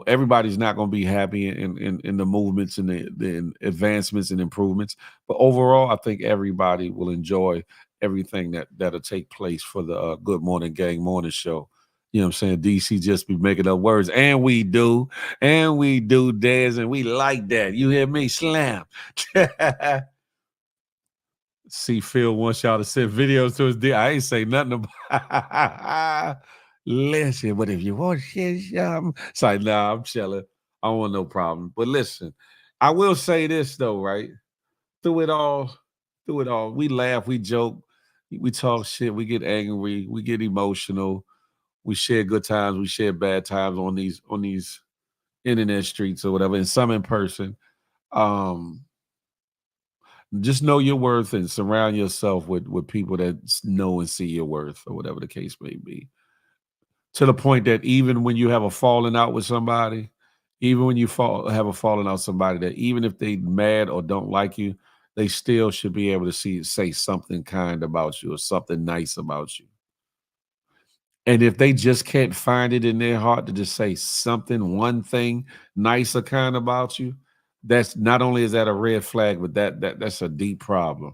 everybody's not going to be happy in the movements and the advancements and improvements, but overall, I think everybody will enjoy everything that'll take place for the Good Morning Gang Morning Show. You know what I'm saying? DC just be making up words, and we do, Dez, and we like that. You hear me? Slam. See, Phil wants y'all to send videos to his deal. I ain't say nothing about listen, but if you want shit, it's like, nah, I'm chilling. I don't want no problem. But listen, I will say this though, right? Through it all, we laugh, we joke, we talk shit, we get angry, we get emotional, we share good times, we share bad times on these internet streets or whatever, and some in person. Um, just know your worth and surround yourself with people that know and see your worth or whatever the case may be. To the point that even when you have a falling out with somebody, even when you have a falling out with somebody, that even if they mad or don't like you, they still should be able to say something kind about you or something nice about you. And if they just can't find it in their heart to just say something, one thing nice or kind about you, that's not only is that a red flag, but that's a deep problem.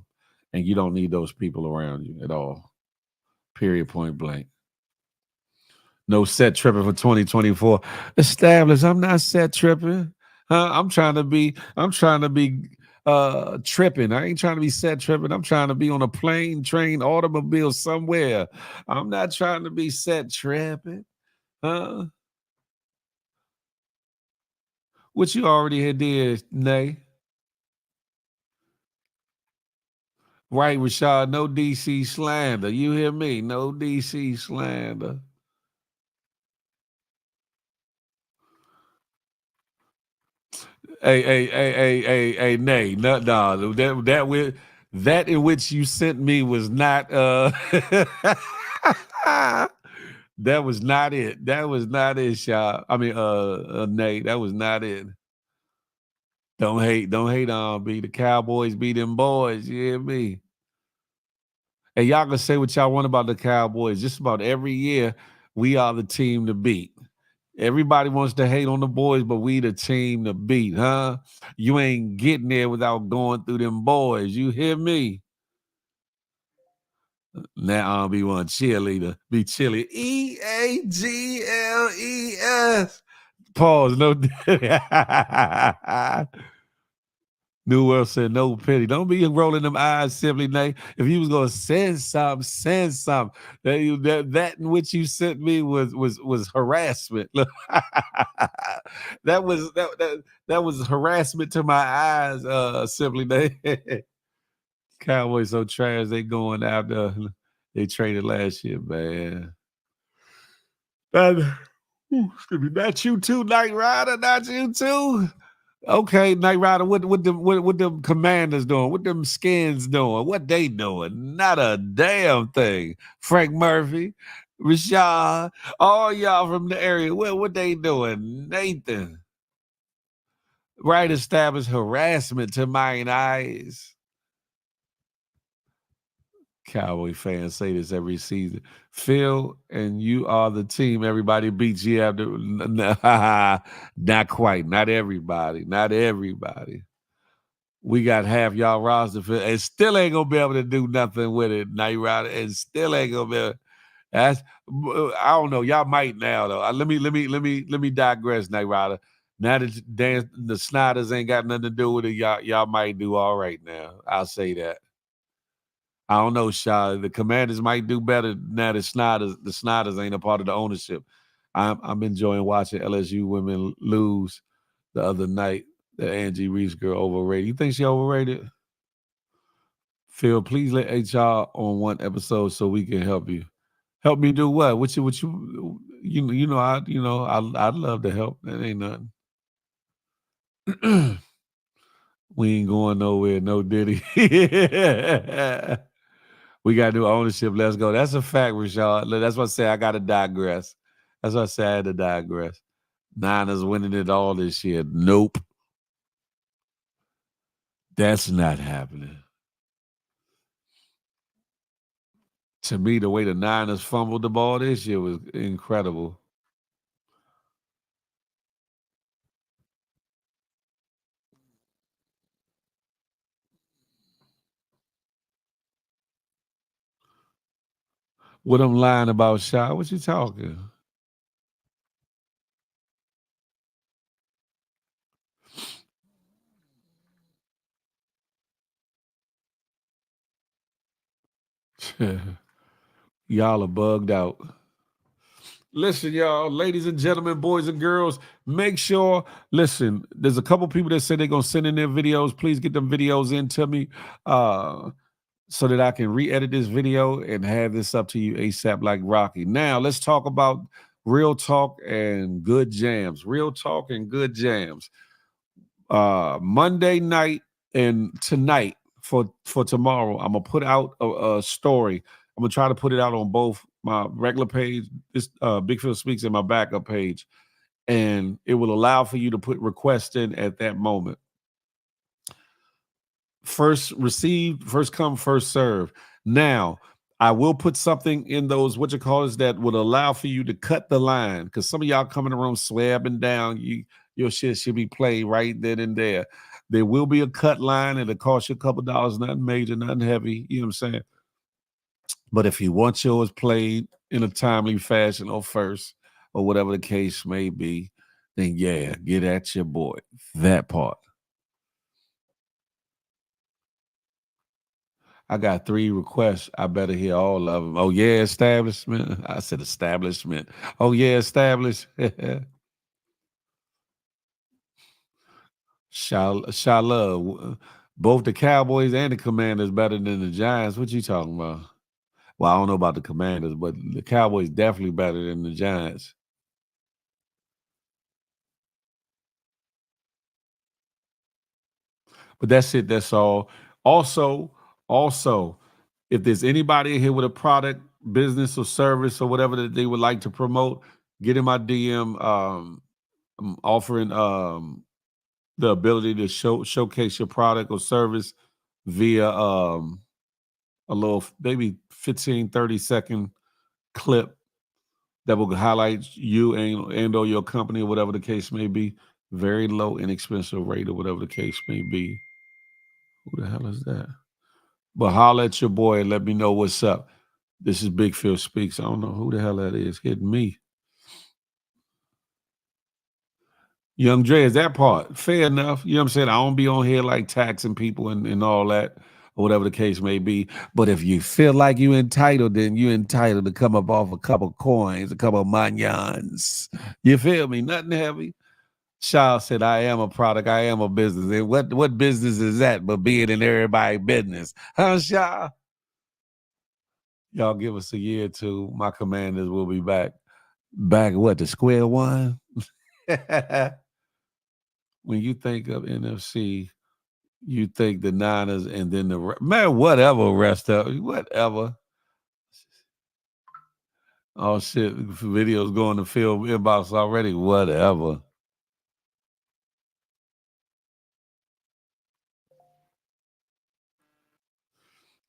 And you don't need those people around you at all. Period, point blank. No set tripping for 2024. Established. I'm not set tripping. I'm trying to be tripping. I ain't trying to be set tripping. I'm trying to be on a plane, train, automobile somewhere. I'm not trying to be set tripping. What you already had did, Nay. Right, Rashad. No DC slander. You hear me? No DC slander. Hey, Nay. No, that in which you sent me was not that was not it. That was not it, Shaw. I mean, Nay, that was not it. Don't hate on me. The Cowboys be them boys. You hear me? And y'all can say what y'all want about the Cowboys. Just about every year, we are the team to beat. Everybody wants to hate on the boys, but we the team to beat, huh? You ain't getting there without going through them boys. You hear me? Now I'll be one cheerleader. Be chilly. EAGLES. Pause. No. New World said no pity. Don't be rolling them eyes, Simply Nate. If you was gonna send something, send something. That in which you sent me was harassment. Look, that was harassment to my eyes, Simply Nate. Cowboys so trash, they going out there. They traded last year, man. Excuse me, not you too, Knight Rider, not you too. Okay, Knight Rider, what them commanders doing? What them skins doing? What they doing? Not a damn thing. Frank Murphy, Rashad, all y'all from the area. What they doing? Nathan. Right established harassment to mine eyes. Cowboy fans say this every season. Phil, and you are the team. Everybody beats you after. Not quite. Not everybody. Not everybody. We got half y'all roster, and still ain't gonna be able to do nothing with it, Knight Rider, and still ain't gonna be able. That's I don't know. Y'all might now though. Let me digress, Knight Rider. Now that the Snyders ain't got nothing to do with it, y'all might do all right now. I'll say that. I don't know, Shaw. The Commanders might do better now that the Snyders ain't a part of the ownership. I'm enjoying watching LSU women lose the other night. The Angie Reese girl overrated. You think she overrated? Phil, please let HR on one episode so we can help you. Help me do what? I'd love to help. That ain't nothing. We ain't going nowhere, no Diddy. We got to do ownership. Let's go. That's a fact, Rashad. That's what I say. I got to digress. That's what I say. I had to digress. Niners winning it all this year. Nope. That's not happening. To me, the way the Niners fumbled the ball this year was incredible. What I'm lying about, Shy? What you talking? Y'all are bugged out. Listen, y'all, ladies and gentlemen, boys and girls, make sure, listen, there's a couple people that said they're going to send in their videos. Please get them videos in to me so that I can re-edit this video and have this up to you ASAP like Rocky. Now, let's talk about real talk and good jams. Real talk and good jams. Monday night and tonight for tomorrow, I'm going to put out a story. I'm going to try to put it out on both my regular page, this Big Phil Speaks, and my backup page. And it will allow for you to put requests in at that moment. First received, first come, first serve. Now, I will put something in those, that would allow for you to cut the line. Because some of y'all coming around swabbing down, your shit should be played right then and there. There will be a cut line, and it'll cost you a couple dollars, nothing major, nothing heavy. You know what I'm saying? But if you want yours played in a timely fashion or first, or whatever the case may be, then yeah, get at your boy. That part. I got 3 requests. I better hear all of them. Oh, yeah, establishment. I said establishment. Oh, yeah, established. Shala, both the Cowboys and the Commanders better than the Giants. What you talking about? Well, I don't know about the Commanders, but the Cowboys definitely better than the Giants. But that's it. That's all. Also, if there's anybody in here with a product, business, or service, or whatever that they would like to promote, get in my DM. I'm offering the ability to showcase your product or service via a little maybe 15, 30-second clip that will highlight you and or your company or whatever the case may be. Very low, inexpensive rate or whatever the case may be. Who the hell is that? But holler at your boy and let me know what's up. This is Big Phil Speaks. I don't know who the hell that is hitting me. Young Dre is that part. Fair enough. You know what I'm saying? I don't be on here like taxing people and all that, or whatever the case may be. But if you feel like you entitled, then you entitled to come up off a couple coins, a couple manions. You feel me? Nothing heavy. Shaw said, I am a product, I am a business. And what business is that but being in everybody's business? Huh, Shaw? Y'all give us a year or two. My Commanders will be back. Back what, to square one? When you think of NFC, you think the Niners and then man, whatever rest of whatever. Oh shit, videos going to film inbox already. Whatever.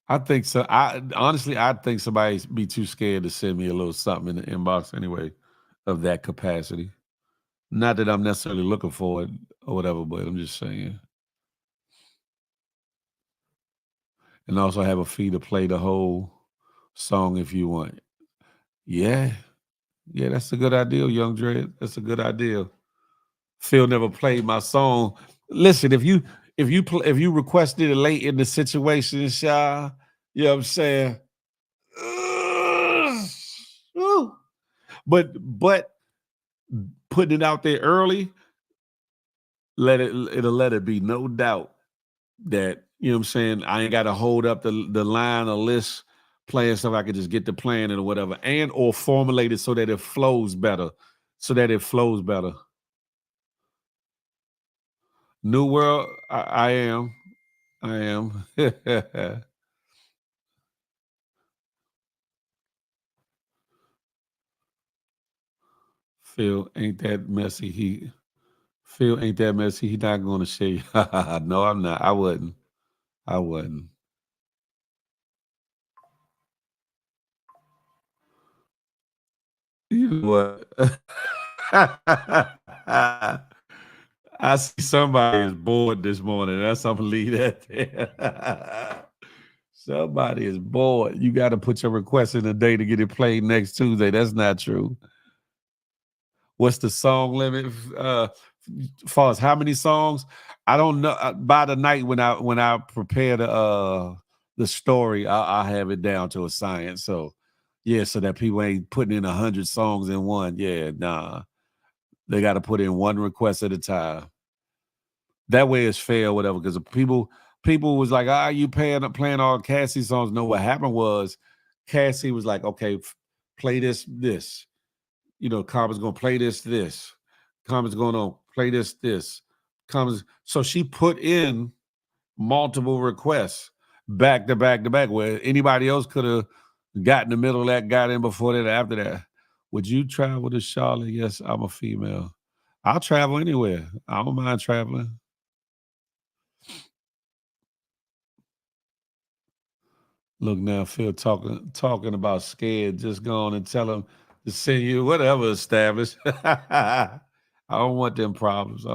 I think so. I think somebody be too scared to send me a little something in the inbox anyway, of that capacity. Not that I'm necessarily looking for it or whatever, but I'm just saying. And also have a fee to play the whole song if you want. Yeah. Yeah, that's a good idea, Young Dre. That's a good idea. Phil never played my song. Listen, if you requested it late in the situation, Sha, you know what I'm saying? Ugh. But putting it out there early, it'll let it be no doubt that, you know what I'm saying, I ain't got to hold up the line or list playing stuff. I could just get the plan or whatever, and or formulate it so that it flows better. New World, I am. Phil ain't that messy. He not going to say, no, I'm not. I wouldn't. You know what? I see somebody is bored this morning. That's I'm gonna leave that there. Somebody is bored. You got to put your request in a day to get it played next Tuesday. That's not true. What's the song limit? Far as how many songs? I don't know. By the night when I prepare the story, I'll have it down to a science. So yeah, so that people ain't putting in 100 songs in one. Yeah, nah. They got to put in one request at a time. That way it's fair or whatever. Because people was like, you playing all Cassie songs? No, what happened was Cassie was like, okay, play this. You know, Carmen's gonna play this. Carmen's gonna play this. Carmen's, so she put in multiple requests back to back to back, where anybody else could have got in the middle of that, got in before that, after that. Would you travel to Charlotte? Yes, I'm a female. I'll travel anywhere. I don't mind traveling. Look now, Phil talking about scared. Just go on and tell him to send you whatever established. I don't want them problems.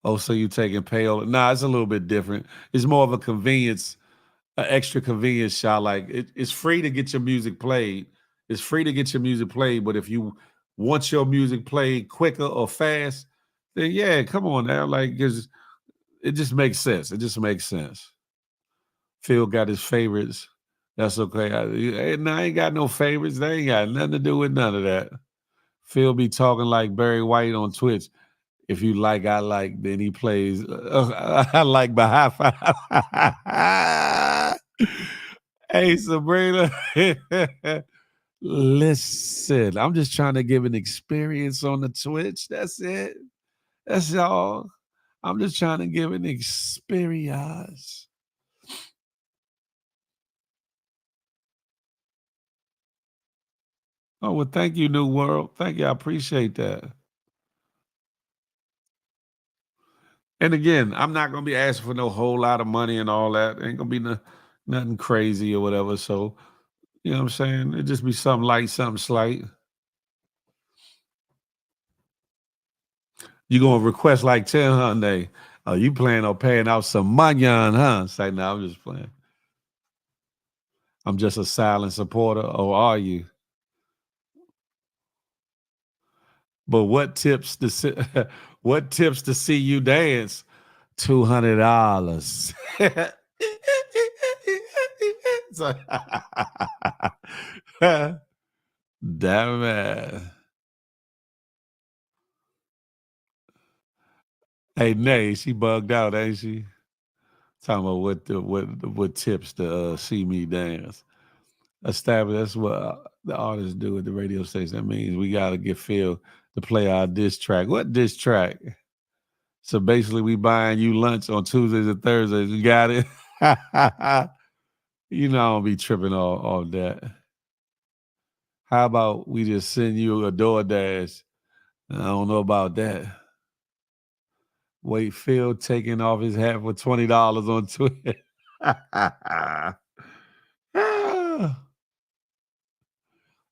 Oh, so you taking payola? Nah, it's a little bit different. It's more of a convenience, an extra convenience shot. Like it's free to get your music played. But if you want your music played quicker or fast, then yeah, come on now. Like, 'cause it just makes sense. Phil got his favorites. That's okay. I ain't got no favorites. They ain't got nothing to do with none of that. Phil be talking like Barry White on Twitch. If you like, I like. Then he plays. I like by high five. Hey, Sabrina. Listen, I'm just trying to give an experience on the Twitch. That's it. That's all. I'm just trying to give an experience. Oh, well, thank you, New World. Thank you. I appreciate that. And again, I'm not going to be asking for no whole lot of money and all that. Ain't going to be nothing crazy or whatever. So, you know what I'm saying? It just be something light, something slight. You going to request like 10, huh, Nay? Oh, you plan on paying out some money, huh? Say, no, I'm just playing. I'm just a silent supporter. Or are you? But what tips to see, what tips to see you dance? $200. So, damn it. Hey, Nay, she bugged out, ain't she? Talking about what tips to see me dance. Establish that's what the artists do at the radio station. That means we gotta get Phil to play our diss track. What diss track? So basically, we buying you lunch on Tuesdays and Thursdays. You got it. You know I don't be tripping all that. How about we just send you a DoorDash? I don't know about that. Wait, Phil taking off his hat for $20 on Twitter.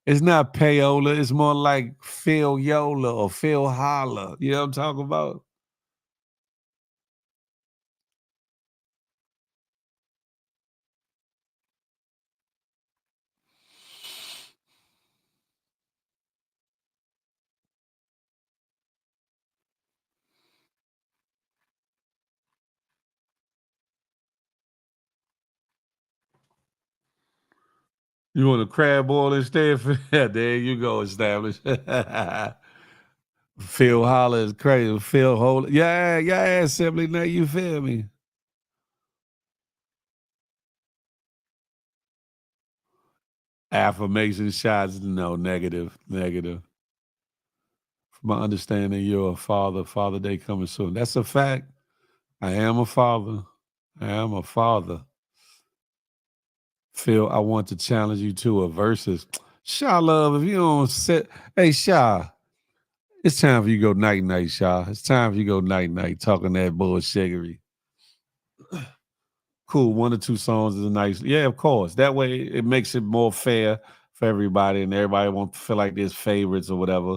It's not payola. It's more like Phil Yola or Phil Holla. You know what I'm talking about? You want a crab boil instead? There you go, established. Phil Holla is crazy. Phil Holla. Yeah, simply now you feel me. Affirmation shots, no, negative. From my understanding, you're a father. Father Day coming soon. That's a fact. I am a father. Phil, I want to challenge you to a versus. Sha love, if you don't sit, hey Sha, it's time for you to go night, Sha. It's time for you to go night, talking that bullshittery. Cool, 1 or 2 songs is a nice, yeah, of course. That way it makes it more fair for everybody and everybody won't feel like there's favorites or whatever.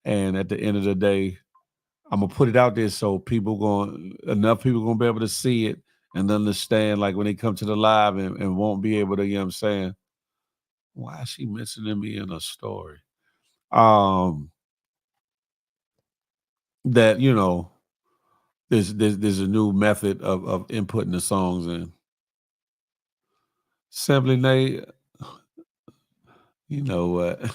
And at the end of the day, I'm gonna put it out there so enough people gonna be able to see it and understand, like when they come to the live and won't be able to, you know what I'm saying? Why is she mentioning me in a story? That, you know, there's a new method of inputting the songs in. Simply Nate, you know what?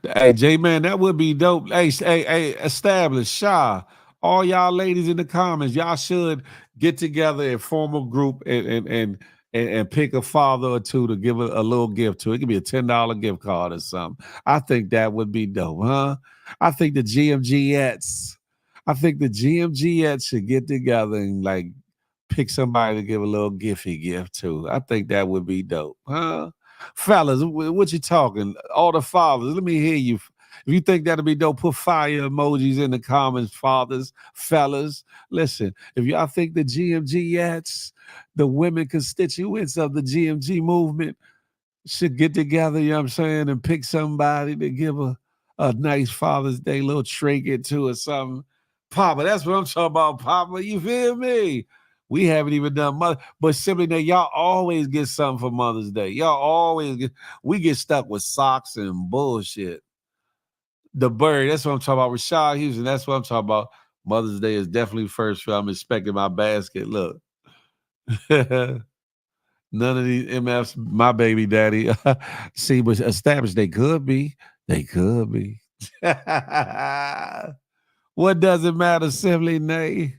Hey, J Man, that would be dope. Hey, establish Sha. All y'all ladies in the comments, y'all should get together and form a group and pick a father or two to give a little gift to. It could be a $10 gift card or something. I think that would be dope, huh? I think the GMGettes should get together and like pick somebody to give a little gifty gift to. I think that would be dope, huh? Fellas, what you talking? All the fathers, let me hear you. If you think that'll be dope, put fire emojis in the comments, fathers, fellas. Listen, if y'all think the GMGettes, the women constituents of the GMG movement, should get together, you know what I'm saying, and pick somebody to give a nice Father's Day little trinket to or something. Papa, that's what I'm talking about, Papa. You feel me? We haven't even done mother, but simply that y'all always get something for Mother's Day. We get stuck with socks and bullshit. The bird, that's what I'm talking about. Rashad Houston, that's what I'm talking about. Mother's Day is definitely first. I'm expecting my basket. Look. None of these MFs, my baby daddy. See, but established they could be. They could be. What does it matter, simply Nay?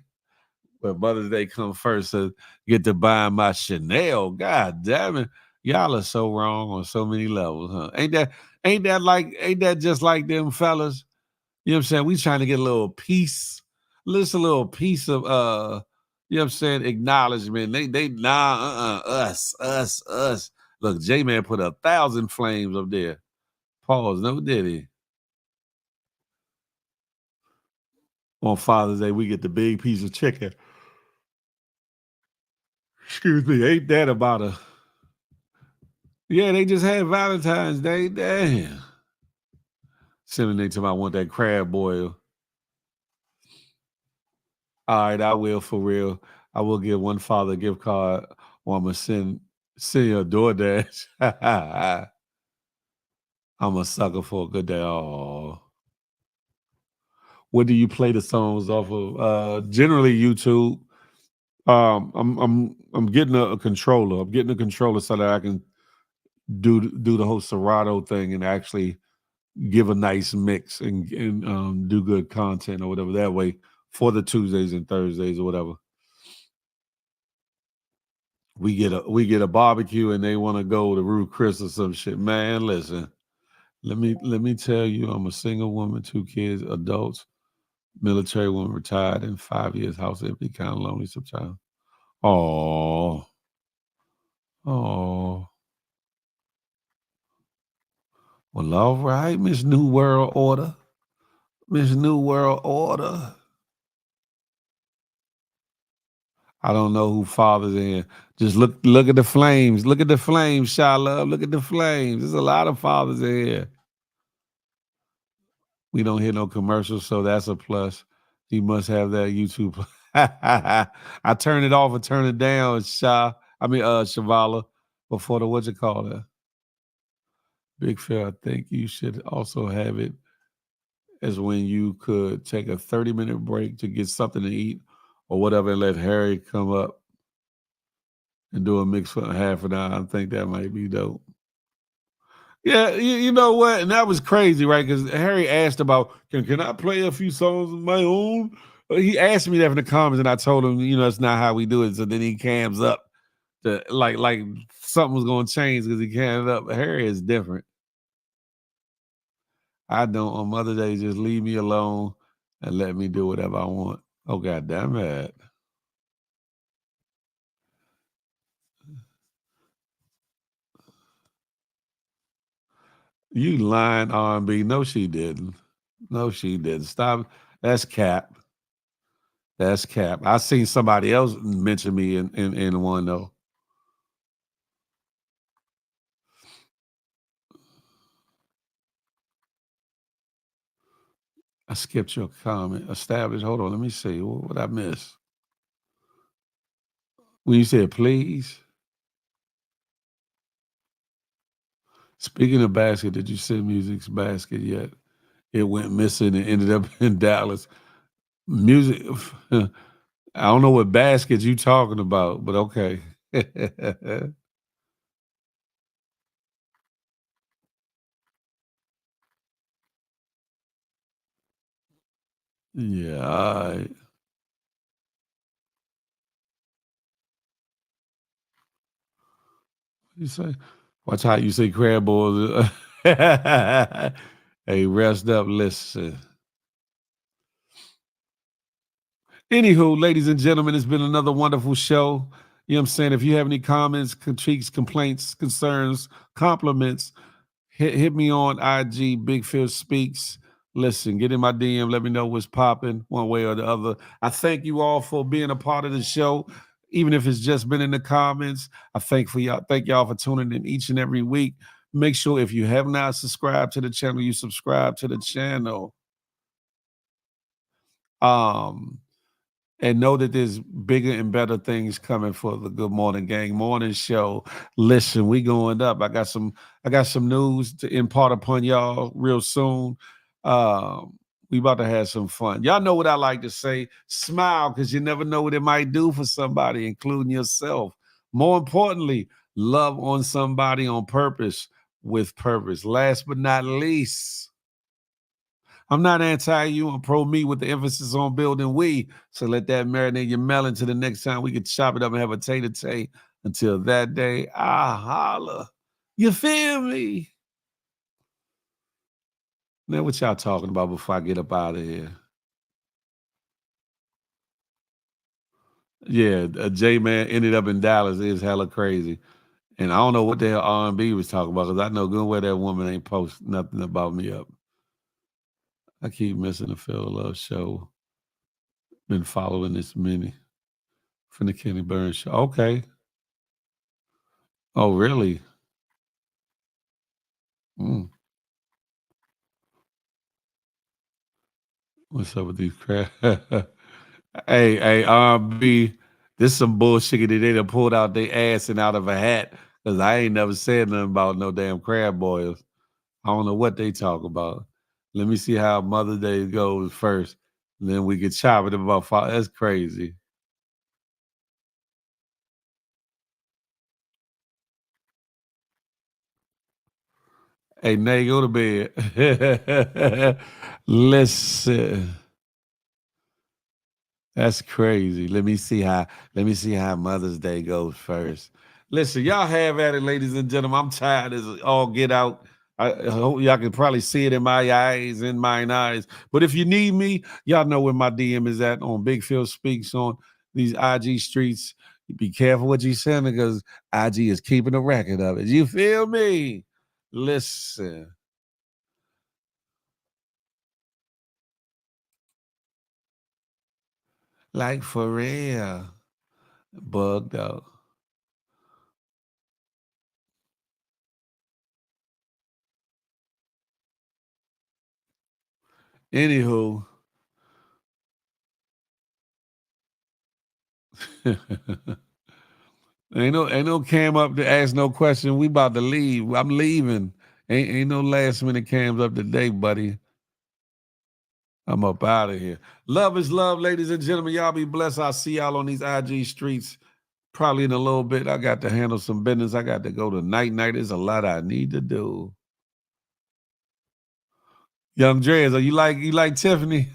Well, Mother's Day come first to get to buy my Chanel. God damn it. Y'all are so wrong on so many levels, huh? Ain't that just like them fellas? You know what I'm saying? We trying to get a little piece, just a little piece of you know what I'm saying, acknowledgement. Us. Look, J-Man put 1,000 flames up there. Pause, no did he? On Father's Day, we get the big piece of chicken. Excuse me, ain't that about a yeah, they just had Valentine's Day. Damn. Sending they to I want that crab boil. All right, I will for real. I will give one father a gift card or I'm gonna send you a DoorDash. I'm a sucker for a good day. Oh. What do you play the songs off of? Generally YouTube. I'm getting a controller. I'm getting a controller so that I can do the whole Serato thing and actually give a nice mix and do good content or whatever that way for the Tuesdays and Thursdays or whatever. We get a barbecue and they want to go to Ruth Chris or some shit. Man, listen. Let me tell you, I'm a single woman, 2 kids, adults, military woman, retired, and 5 years house empty, kind of lonely sometimes. Oh, oh. Well, all right, Miss New World Order. Miss New World Order. I don't know who father's in. Just look at the flames. Look at the flames, Shy Love. Look at the flames. There's a lot of fathers in here. We don't hear no commercials, so that's a plus. He must have that YouTube. I turn it off and turn it down, Shavala, before the what you call it. Big Fair, I think you should also have it as when you could take a 30-minute break to get something to eat or whatever and let Harry come up and do a mix for half an hour. I think that might be dope. Yeah, you know what? And that was crazy, right? Because Harry asked about, can I play a few songs of my own? He asked me that in the comments, and I told him, that's not how we do it. So then he cams up to like something was going to change because he cammed up. Harry is different. I don't on Mother's Day just leave me alone and let me do whatever I want. Oh, God damn it. You lying R&B. No, she didn't. No, she didn't. Stop. That's cap. That's cap. I seen somebody else mention me in one, though. I skipped your comment. Established. Hold on. Let me see. What I miss? When you said please. Speaking of basket, did you send Music's basket yet? It went missing and ended up in Dallas. Music. I don't know what basket you talking about, but okay. Yeah, all right. You say, watch how you say crab boils. Hey, rest up, listen. Anywho, ladies and gentlemen, it's been another wonderful show. You know what I'm saying? If you have any comments, critiques, complaints, concerns, compliments, hit me on IG, Big Phil Speaks. Listen, get in my DM. Let me know what's popping one way or the other. I thank you all for being a part of the show, even if it's just been in the comments. I thank y'all for tuning in each and every week. Make sure if you have not subscribed to the channel, you subscribe to the channel. And know that there's bigger and better things coming for the Good Morning Gang Morning Show. Listen, we going up. I got some news to impart upon y'all real soon. We about to have some fun. Y'all know what I like to say. Smile, because you never know what it might do for somebody, including yourself. More importantly, love on somebody on purpose with purpose. Last but not least, I'm not anti-you. I'm pro-me with the emphasis on building we. So let that marinate your melon till the next time we can chop it up and have a tay-to-tay. Until that day, I holla. You feel me? Now, what y'all talking about before I get up out of here? Yeah, J-Man ended up in Dallas. Is hella crazy. And I don't know what the hell R&B was talking about because I know good well that woman ain't post nothing about me up. I keep missing the Feel Love show. Been following this mini from the Kenny Burns show. Okay. Oh, really? Mm. What's up with these crap? Hey, R&B, this some bullshit that they done pulled out their ass and out of a hat because I ain't never said nothing about no damn crab boils. I don't know what they talk about. Let me see how Mother's Day goes first. Then we can chop it about five. That's crazy. Hey, Nay, go to bed. Listen. That's crazy. Let me see how Mother's Day goes first. Listen, y'all have at it, ladies and gentlemen. I'm tired as all get out. I hope y'all can probably see it in my eyes, in mine eyes. But if you need me, y'all know where my DM is at on Big Phil Speaks on these IG streets. Be careful what you send because IG is keeping a record of it. You feel me? Listen. Like for real. Bugged out. Anywho. Ain't no cam up to ask no question. We about to leave. I'm leaving. Ain't no last minute cams up today, buddy. I'm up out of here. Love is love, ladies and gentlemen. Y'all be blessed. I'll see y'all on these IG streets probably in a little bit. I got to handle some business. I got to go to night. There's a lot I need to do. Young Dre's, you like Tiffany?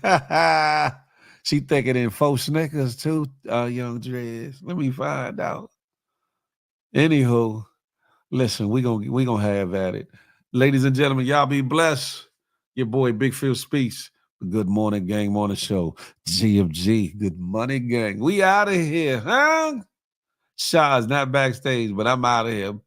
She thinking in 4 Snickers too, Young Dre's. Let me find out. Anywho. Listen, we gonna have at it. Ladies and gentlemen, y'all be blessed. Your boy Big Phil Speaks. Good morning, gang, morning show. GFG, good morning, gang. We out of here, huh? Shaw's not backstage, but I'm out of here.